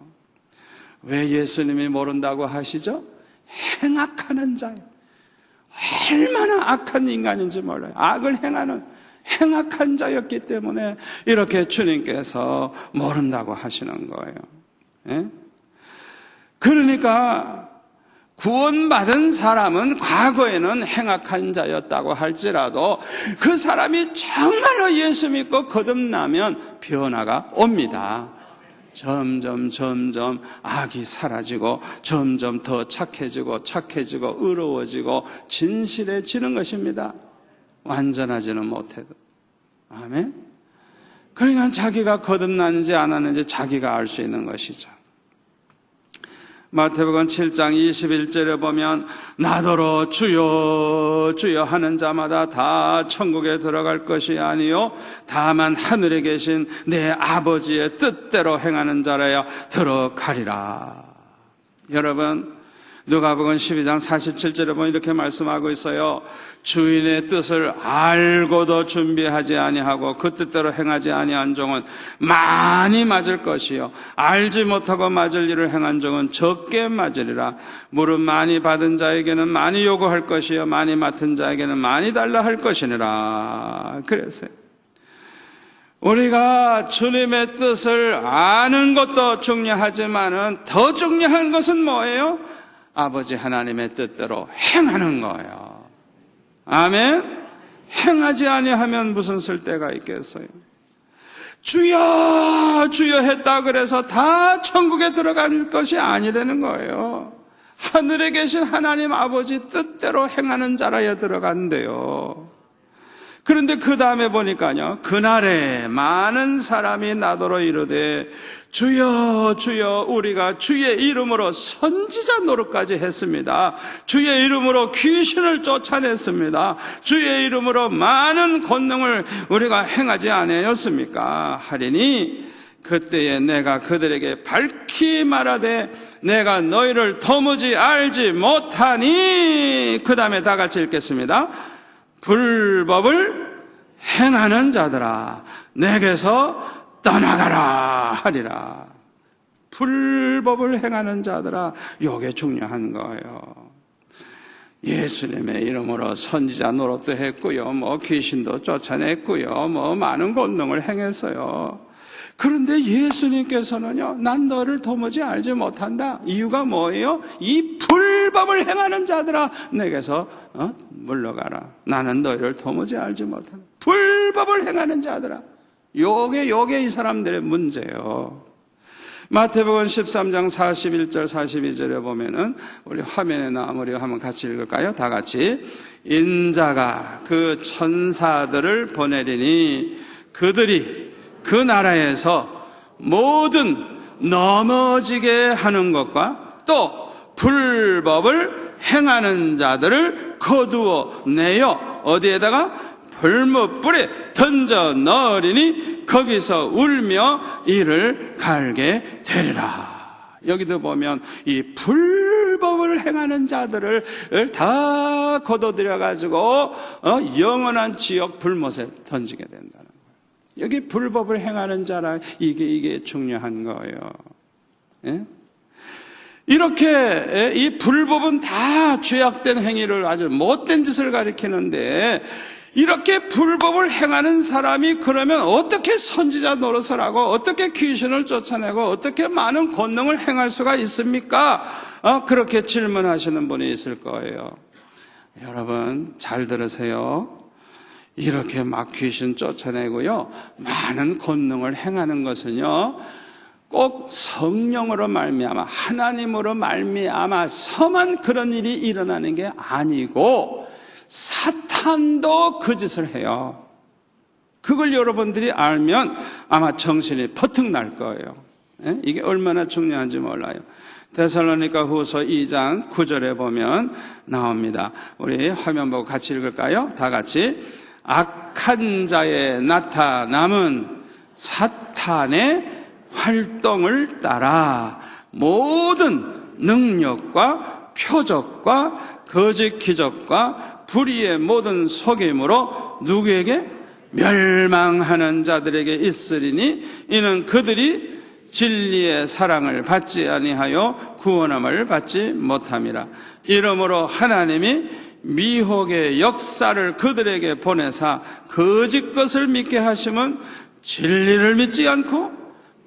왜 예수님이 모른다고 하시죠? 행악하는 자예요. 얼마나 악한 인간인지 몰라요. 악을 행하는 행악한 자였기 때문에 이렇게 주님께서 모른다고 하시는 거예요. 그러니까 구원받은 사람은 과거에는 행악한 자였다고 할지라도 그 사람이 정말로 예수 믿고 거듭나면 변화가 옵니다. 점점 악이 사라지고 점점 더 착해지고 의로워지고 진실해지는 것입니다. 완전하지는 못해도. 아멘. 그러니까 자기가 거듭났는지 안 하는지 자기가 알 수 있는 것이죠. 마태복음 7장 21절에 보면 나더러 주여 주여 하는 자마다 다 천국에 들어갈 것이 아니요 다만 하늘에 계신 내 아버지의 뜻대로 행하는 자라야 들어가리라. 여러분, 누가복음 12장 47절에 보면 이렇게 말씀하고 있어요. 주인의 뜻을 알고도 준비하지 아니하고 그 뜻대로 행하지 아니한 종은 많이 맞을 것이요 알지 못하고 맞을 일을 행한 종은 적게 맞으리라. 물은 많이 받은 자에게는 많이 요구할 것이요 많이 맡은 자에게는 많이 달라 할 것이니라. 그랬어요. 우리가 주님의 뜻을 아는 것도 중요하지만은 더 중요한 것은 뭐예요? 아버지 하나님의 뜻대로 행하는 거예요. 아멘. 행하지 아니하면 무슨 쓸데가 있겠어요? 주여 주여 했다 그래서 다 천국에 들어갈 것이 아니라는 거예요. 하늘에 계신 하나님 아버지 뜻대로 행하는 자라야 들어간대요. 그런데 그 다음에 보니까요, 그날에 많은 사람이 나더러 이르되 주여 주여 우리가 주의 이름으로 선지자 노릇까지 했습니다. 주의 이름으로 귀신을 쫓아냈습니다. 주의 이름으로 많은 권능을 우리가 행하지 아니하였습니까? 하리니 그때에 내가 그들에게 밝히 말하되 내가 너희를 도무지 알지 못하니. 그 다음에 다 같이 읽겠습니다. 불법을 행하는 자들아 내게서 떠나가라 하리라. 불법을 행하는 자들아, 이게 중요한 거예요. 예수님의 이름으로 선지자 노릇도 했고요, 귀신도 쫓아냈고요, 많은 권능을 행했어요. 그런데 예수님께서는요, 난 너를 도무지 알지 못한다. 이유가 뭐예요? 이 불법을 행하는 자들아 내게서 물러가라. 나는 너희를 도무지 알지 못한다. 불법을 행하는 자들아. 요게 이 사람들의 문제예요. 마태복음 13장 41절 42절에 보면은, 우리 화면에 나오므려 한번 같이 읽을까요? 다 같이. 인자가 그 천사들을 보내리니 그들이 그 나라에서 모든 넘어지게 하는 것과 또 불법을 행하는 자들을 거두어 내어 어디에다가 불못불에 던져 넣으리니 거기서 울며 이를 갈게 되리라. 여기도 보면 이 불법을 행하는 자들을 다 거둬들여 가지고 영원한 지옥 불못에 던지게 된다는 거예요. 여기 불법을 행하는 자라, 이게 중요한 거예요. 예? 이렇게 이 불법은 다 죄악된 행위를, 아주 못된 짓을 가리키는데, 이렇게 불법을 행하는 사람이 그러면 어떻게 선지자 노릇을 하고 어떻게 귀신을 쫓아내고 어떻게 많은 권능을 행할 수가 있습니까? 그렇게 질문하시는 분이 있을 거예요. 여러분 잘 들으세요. 이렇게 막 귀신 쫓아내고요, 많은 권능을 행하는 것은요, 꼭 성령으로 말미암아, 하나님으로 말미암아서만 그런 일이 일어나는 게 아니고 사탄도 그 짓을 해요. 그걸 여러분들이 알면 아마 정신이 퍼뜩 날 거예요. 이게 얼마나 중요한지 몰라요. 데살로니가 후서 2장 9절에 보면 나옵니다. 우리 화면 보고 같이 읽을까요? 다 같이. 악한 자의 나타남은 사탄의 활동을 따라 모든 능력과 표적과 거짓 기적과 불의의 모든 속임으로 누구에게? 멸망하는 자들에게 있으리니 이는 그들이 진리의 사랑을 받지 아니하여 구원함을 받지 못함이라. 이러므로 하나님이 미혹의 역사를 그들에게 보내사 거짓 것을 믿게 하시면 진리를 믿지 않고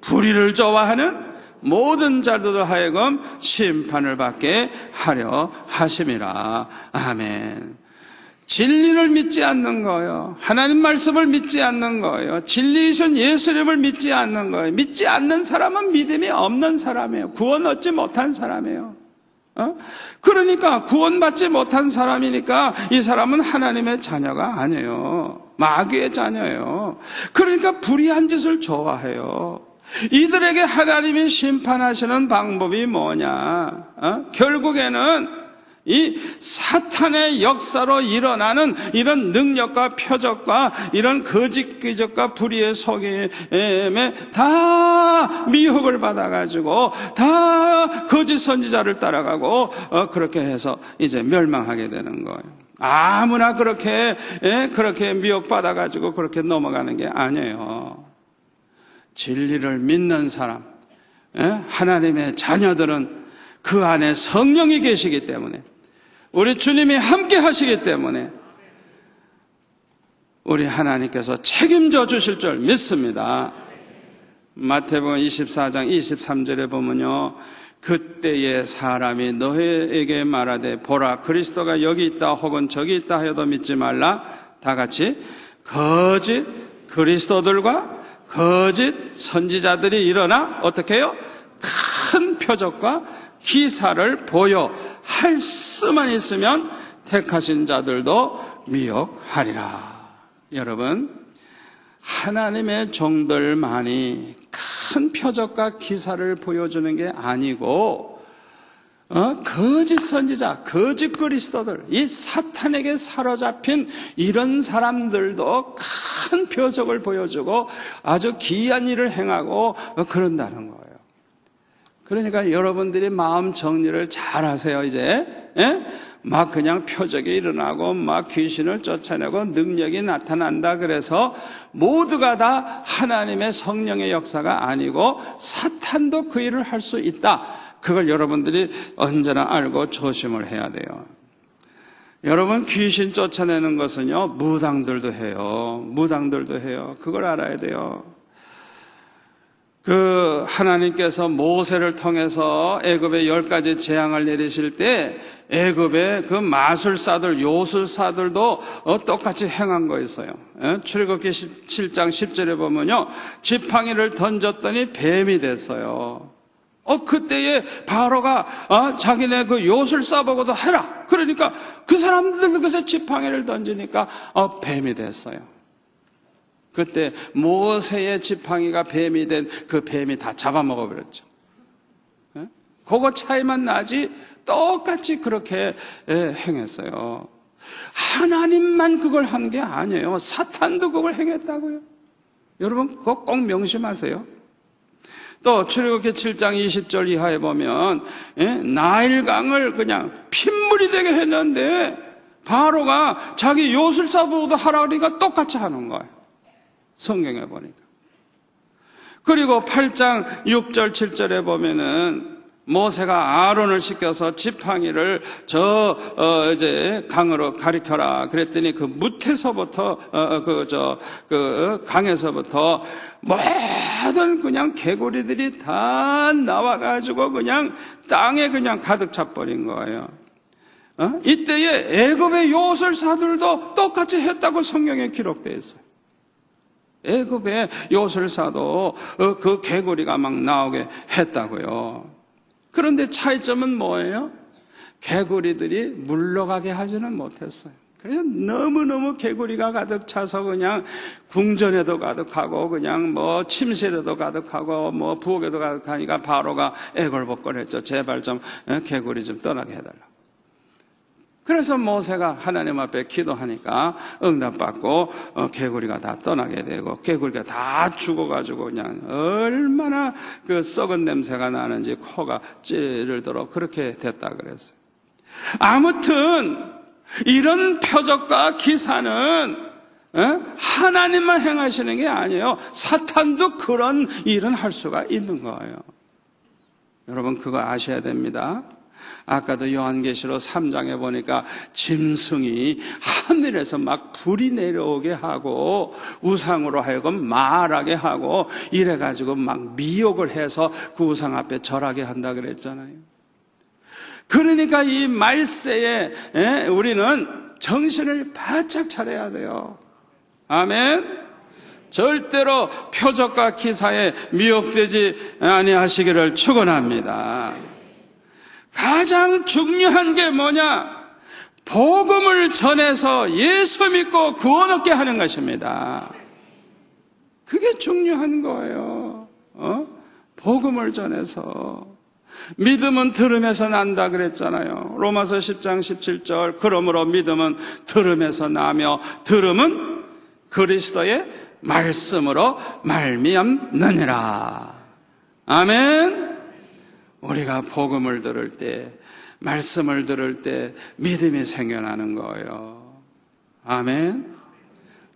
불의를 좋아하는 모든 자들도 하여금 심판을 받게 하려 하심이라. 아멘. 진리를 믿지 않는 거예요. 하나님 말씀을 믿지 않는 거예요. 진리이신 예수님을 믿지 않는 거예요. 믿지 않는 사람은 믿음이 없는 사람이에요. 구원 얻지 못한 사람이에요. 그러니까 구원받지 못한 사람이니까 이 사람은 하나님의 자녀가 아니에요. 마귀의 자녀예요. 그러니까 불의한 짓을 좋아해요. 이들에게 하나님이 심판하시는 방법이 뭐냐? 결국에는 이 사탄의 역사로 일어나는 이런 능력과 표적과 이런 거짓 기적과 불의의 속임에 다 미혹을 받아가지고 다 거짓 선지자를 따라가고 그렇게 해서 이제 멸망하게 되는 거예요. 아무나 그렇게 미혹받아가지고 그렇게 넘어가는 게 아니에요. 진리를 믿는 사람, 하나님의 자녀들은 그 안에 성령이 계시기 때문에, 우리 주님이 함께 하시기 때문에 우리 하나님께서 책임져 주실 줄 믿습니다. 마태복음 24장 23절에 보면요, 그때의 사람이 너희에게 말하되 보라 그리스도가 여기 있다 혹은 저기 있다 하여도 믿지 말라. 다 같이. 거짓 그리스도들과 거짓 선지자들이 일어나 어떻게 해요? 큰 표적과 기사를 보여 할 수만 있으면 택하신 자들도 미혹하리라. 여러분, 하나님의 종들만이 큰 표적과 기사를 보여주는 게 아니고 거짓 선지자, 거짓 그리스도들, 이 사탄에게 사로잡힌 이런 사람들도 큰 표적을 보여주고 아주 기이한 일을 행하고 그런다는 거예요. 그러니까 여러분들이 마음 정리를 잘 하세요. 이제 막 그냥 표적이 일어나고 막 귀신을 쫓아내고 능력이 나타난다 그래서 모두가 다 하나님의 성령의 역사가 아니고 사탄도 그 일을 할 수 있다. 그걸 여러분들이 언제나 알고 조심을 해야 돼요. 여러분, 귀신 쫓아내는 것은요, 무당들도 해요. 무당들도 해요. 그걸 알아야 돼요. 하나님께서 모세를 통해서 애굽에 10가지 재앙을 내리실 때 애굽의 그 마술사들, 요술사들도 똑같이 행한 거 있어요. 출애굽기 7장 10절에 보면요, 지팡이를 던졌더니 뱀이 됐어요. 그때에 바로가 자기네 그 요술사 보고도 해라. 그러니까 그 사람들 그것에 지팡이를 던지니까 뱀이 됐어요. 그때 모세의 지팡이가 뱀이 된 그 뱀이 다 잡아먹어 버렸죠. 그거 차이만 나지 똑같이 그렇게 행했어요. 하나님만 그걸 한 게 아니에요. 사탄도 그걸 행했다고요. 여러분, 그거 꼭 명심하세요. 또 출애굽기 7장 20절 이하에 보면 나일강을 그냥 핏물이 되게 했는데 바로가 자기 요술사보고도 하라 그러니까 똑같이 하는 거예요. 성경에 보니까. 그리고 8장 6절 7절에 보면은 모세가 아론을 시켜서 지팡이를 이제 강으로 가리켜라 그랬더니 그 무태서부터 강에서부터 모든 그냥 개구리들이 다 나와가지고 그냥 땅에 그냥 가득 차버린 거예요. 이때에 애굽의 요술사들도 똑같이 했다고 성경에 기록되어 있어요. 애굽의 요술사도 그 개구리가 막 나오게 했다고요. 그런데 차이점은 뭐예요? 개구리들이 물러가게 하지는 못했어요. 그래서 너무너무 개구리가 가득 차서 그냥 궁전에도 가득하고 그냥 뭐 침실에도 가득하고 뭐 부엌에도 가득하니까 바로가 애걸복걸했죠. 제발 좀 개구리 좀 떠나게 해달라. 그래서 모세가 하나님 앞에 기도하니까 응답받고 개구리가 다 떠나게 되고 개구리가 다 죽어가지고 그냥 얼마나 그 썩은 냄새가 나는지 코가 찌르도록 그렇게 됐다 그랬어요. 아무튼 이런 표적과 기사는 하나님만 행하시는 게 아니에요. 사탄도 그런 일은 할 수가 있는 거예요. 여러분, 그거 아셔야 됩니다. 아까도 요한계시록 3장에 보니까 짐승이 하늘에서 막 불이 내려오게 하고 우상으로 하여금 말하게 하고 이래가지고 막 미혹을 해서 그 우상 앞에 절하게 한다 그랬잖아요. 그러니까 이 말세에 우리는 정신을 바짝 차려야 돼요. 아멘. 절대로 표적과 기사에 미혹되지 아니하시기를 축원합니다. 가장 중요한 게 뭐냐? 복음을 전해서 예수 믿고 구원 얻게 하는 것입니다. 그게 중요한 거예요. 복음을 전해서. 믿음은 들음에서 난다 그랬잖아요. 로마서 10장 17절. 그러므로 믿음은 들음에서 나며 들음은 그리스도의 말씀으로 말미암느니라. 아멘. 우리가 복음을 들을 때, 말씀을 들을 때 믿음이 생겨나는 거예요. 아멘.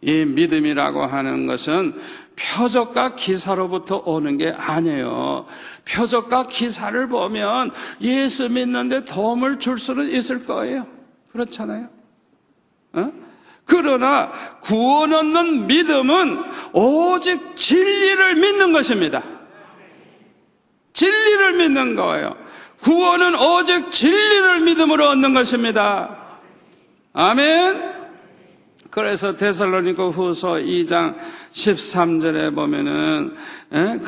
이 믿음이라고 하는 것은 표적과 기사로부터 오는 게 아니에요. 표적과 기사를 보면 예수 믿는데 도움을 줄 수는 있을 거예요. 그렇잖아요. 그러나 구원 얻는 믿음은 오직 진리를 믿는 것입니다. 진리를 믿는 거예요. 구원은 오직 진리를 믿음으로 얻는 것입니다. 아멘. 그래서 데살로니가 후서 2장 13절에 보면은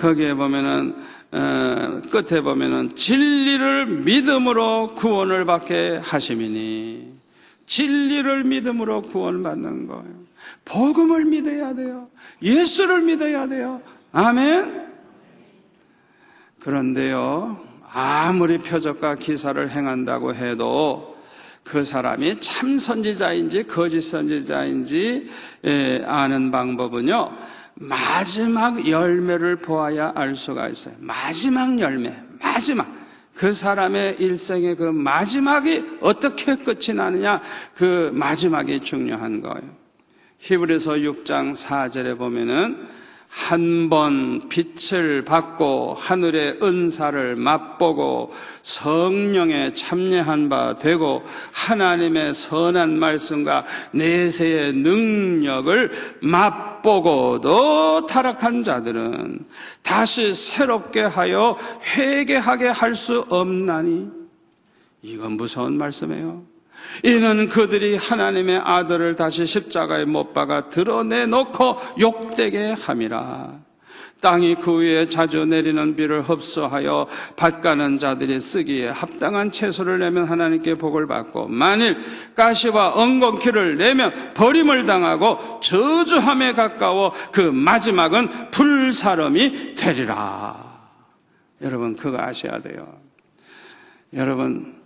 거기에 보면은 끝에 보면은 진리를 믿음으로 구원을 받게 하심이니 진리를 믿음으로 구원받는 거예요. 복음을 믿어야 돼요. 예수를 믿어야 돼요. 아멘. 그런데요, 아무리 표적과 기사를 행한다고 해도 그 사람이 참 선지자인지 거짓 선지자인지 아는 방법은요, 마지막 열매를 보아야 알 수가 있어요. 마지막 열매, 마지막. 그 사람의 일생의 그 마지막이 어떻게 끝이 나느냐, 그 마지막이 중요한 거예요. 히브리서 6장 4절에 보면은 한 번 빛을 받고 하늘의 은사를 맛보고 성령에 참여한 바 되고 하나님의 선한 말씀과 내세의 능력을 맛보고도 타락한 자들은 다시 새롭게 하여 회개하게 할 수 없나니. 이건 무서운 말씀이에요. 이는 그들이 하나님의 아들을 다시 십자가에 못 박아 드러내놓고 욕되게 함이라. 땅이 그 위에 자주 내리는 비를 흡수하여 밭가는 자들이 쓰기에 합당한 채소를 내면 하나님께 복을 받고, 만일 가시와 엉겅퀴를 내면 버림을 당하고 저주함에 가까워 그 마지막은 불사름이 되리라. 여러분, 그거 아셔야 돼요. 여러분,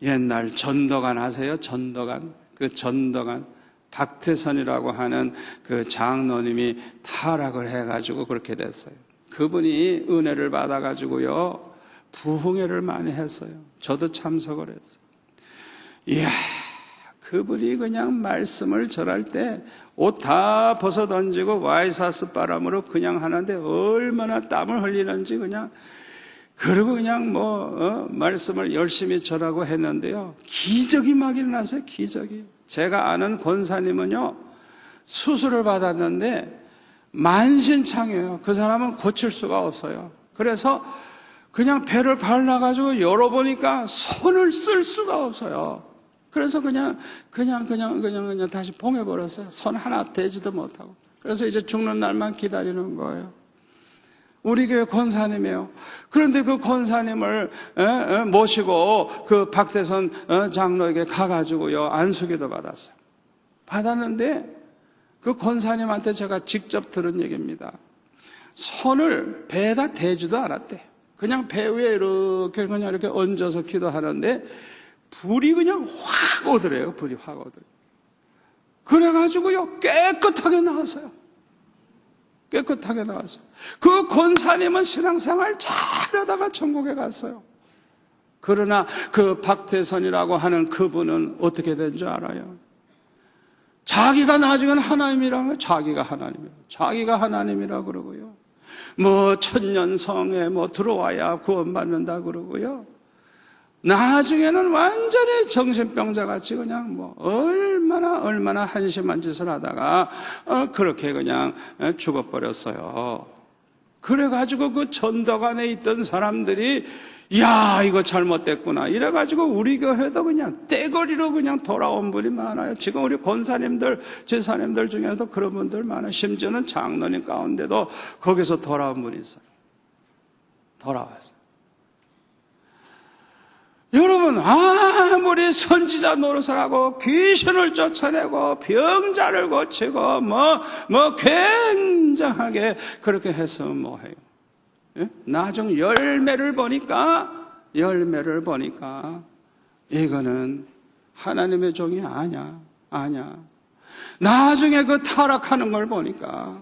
옛날 전도관 아세요? 전도관. 그 전도관 박태선이라고 하는 그 장로님이 타락을 해가지고 그렇게 됐어요. 그분이 은혜를 받아가지고요, 부흥회를 많이 했어요. 저도 참석을 했어요. 이야, 그분이 그냥 말씀을 전할 때 옷 다 벗어 던지고 와이사스 바람으로 그냥 하는데 얼마나 땀을 흘리는지 그냥. 그리고 그냥 말씀을 열심히 전하고 했는데요, 기적이 막 일어났어요. 기적이. 제가 아는 권사님은요, 수술을 받았는데 만신창이에요. 그 사람은 고칠 수가 없어요. 그래서 그냥 배를 갈라가지고 열어보니까 손을 쓸 수가 없어요. 그래서 그냥 다시 봉해버렸어요. 손 하나 대지도 못하고. 그래서 이제 죽는 날만 기다리는 거예요. 우리 교회 권사님이에요. 그런데 그 권사님을 모시고 그 박태선 장로에게 가가지고요, 안수기도 받았어요. 받았는데 그 권사님한테 제가 직접 들은 얘기입니다. 손을 배에다 대지도 않았대. 그냥 배 위에 이렇게 얹어서 기도하는데 불이 그냥 확 오더래요. 불이 확 오더래요. 그래가지고요, 깨끗하게 나왔어요. 깨끗하게 나왔어요. 그 권사님은 신앙생활 잘하다가 천국에 갔어요. 그러나 그 박태선이라고 하는 그분은 어떻게 된 줄 알아요? 자기가 나중에는 하나님이라는 거예요. 자기가 하나님이라 그러고요. 천년성에 들어와야 구원받는다 그러고요. 나중에는 완전히 정신병자 같이 그냥 얼마나 한심한 짓을 하다가 그렇게 그냥 죽어버렸어요. 그래가지고 그 전도관에 있던 사람들이 야, 이거 잘못됐구나 이래가지고 우리 교회도 그냥 떼거리로 그냥 돌아온 분이 많아요. 지금 우리 권사님들, 제사님들 중에도 그런 분들 많아요. 심지어는 장로님 가운데도 거기서 돌아온 분이 있어요. 돌아왔어요. 여러분, 아무리 선지자 노릇을 하고 귀신을 쫓아내고 병자를 고치고 굉장하게 그렇게 했으면 뭐해요? 예? 나중 열매를 보니까 이거는 하나님의 종이 아니야. 나중에 그 타락하는 걸 보니까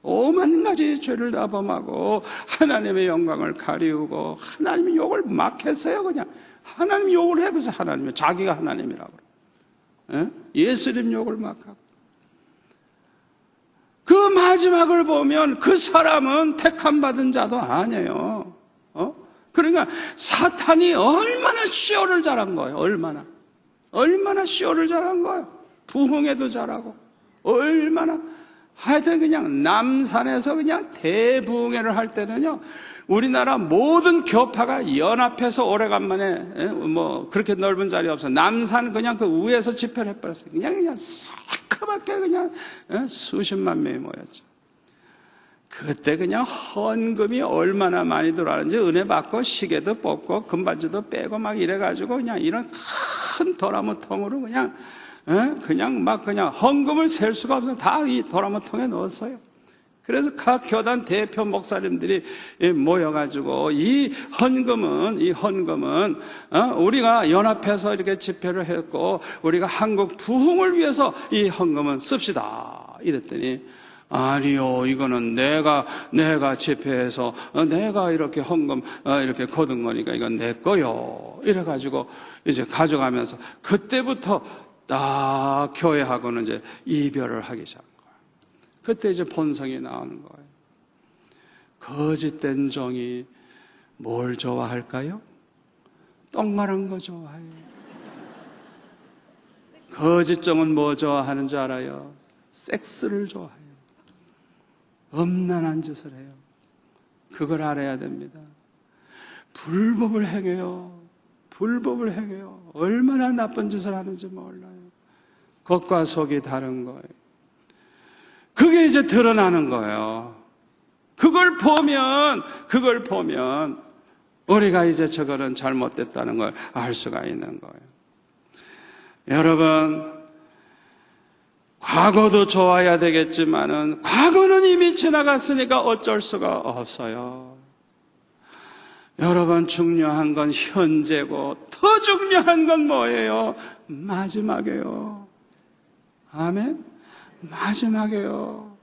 오만 가지 죄를 다 범하고 하나님의 영광을 가리우고 하나님의 욕을 막 했어요. 그냥 하나님 욕을 해. 그래서 하나님이 자기가 하나님이라고 그래. 예수님 욕을 막 하고. 그 마지막을 보면 그 사람은 택함 받은 자도 아니에요. 그러니까 사탄이 얼마나 시오를 잘한 거예요. 얼마나 시오를 잘한 거예요. 부흥에도 잘하고 얼마나. 하여튼 그냥 남산에서 그냥 대부흥회를 할 때는요, 우리나라 모든 교파가 연합해서 오래간만에 그렇게 넓은 자리 없어요. 남산 그냥 그 위에서 집회를 해버렸어요. 그냥 새까맣게 그냥 수십만 명이 모였죠. 그때 그냥 헌금이 얼마나 많이 들어왔는지 은혜 받고 시계도 뽑고 금반지도 빼고 막 이래가지고 그냥 이런 큰 도라무통으로 그냥 헌금을 셀 수가 없어서 다 이 도라무통에 넣었어요. 그래서 각 교단 대표 목사님들이 모여가지고 이 헌금은 우리가 연합해서 이렇게 집회를 했고 우리가 한국 부흥을 위해서 이 헌금은 씁시다 이랬더니, 아니요, 이거는 내가 집회해서 내가 이렇게 헌금 이렇게 거둔 거니까 이건 내 거요 이래가지고 이제 가져가면서 그때부터 딱 교회하고는 이제 이별을 하기 시작한 거예요. 그때 이제 본성이 나오는 거예요. 거짓된 종이 뭘 좋아할까요? 똥말한 거 좋아해요. 거짓 종은 뭐 좋아하는 줄 알아요? 섹스를 좋아해요. 음란한 짓을 해요. 그걸 알아야 됩니다. 불법을 행해요. 얼마나 나쁜 짓을 하는지 몰라요. 겉과 속이 다른 거예요. 그게 이제 드러나는 거예요. 그걸 보면 우리가 이제 저거는 잘못됐다는 걸 알 수가 있는 거예요. 여러분, 과거도 좋아야 되겠지만은 과거는 이미 지나갔으니까 어쩔 수가 없어요. 여러분, 중요한 건 현재고 더 중요한 건 뭐예요? 마지막이에요. 아멘? 마지막이에요.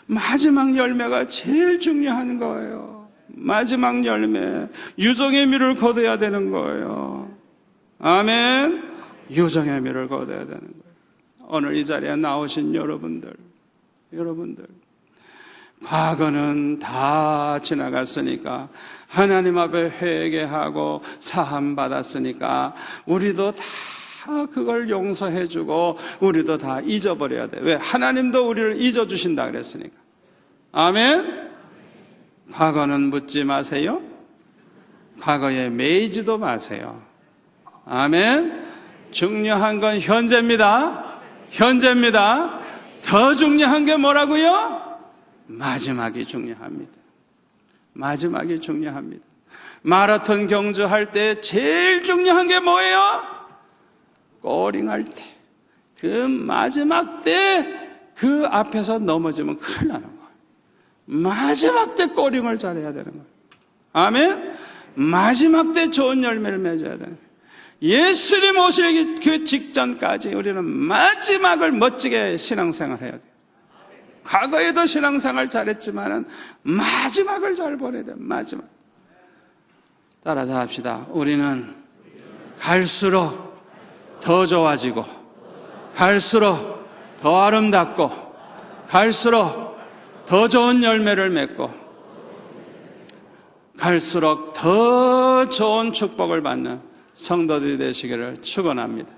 마지막 열매가 제일 중요한 거예요. 마지막 열매, 유종의 미를 거둬야 되는 거예요. 아멘? 유종의 미를 거둬야 되는 거예요. 오늘 이 자리에 나오신 여러분들, 과거는 다 지나갔으니까, 하나님 앞에 회개하고 사함 받았으니까 우리도 다 그걸 용서해주고 우리도 다 잊어버려야 돼. 왜? 하나님도 우리를 잊어주신다 그랬으니까. 아멘? 과거는 묻지 마세요. 과거에 매이지도 마세요. 아멘? 중요한 건 현재입니다. 더 중요한 게 뭐라고요? 마지막이 중요합니다. 마라톤 경주할 때 제일 중요한 게 뭐예요? 꼬링할 때, 그 마지막 때 그 앞에서 넘어지면 큰일 나는 거예요. 마지막 때 꼬링을 잘해야 되는 거예요. 아멘? 마지막 때 좋은 열매를 맺어야 되는 거예요. 예수님 오시기 그 직전까지 우리는 마지막을 멋지게 신앙생활 해야 돼요. 과거에도 신앙생활 잘했지만은 마지막을 잘 보내야 돼요. 마지막. 따라서 합시다. 우리는 갈수록 더 좋아지고, 갈수록 더 아름답고, 갈수록 더 좋은 열매를 맺고, 갈수록 더 좋은 축복을 받는 성도들이 되시기를 축원합니다.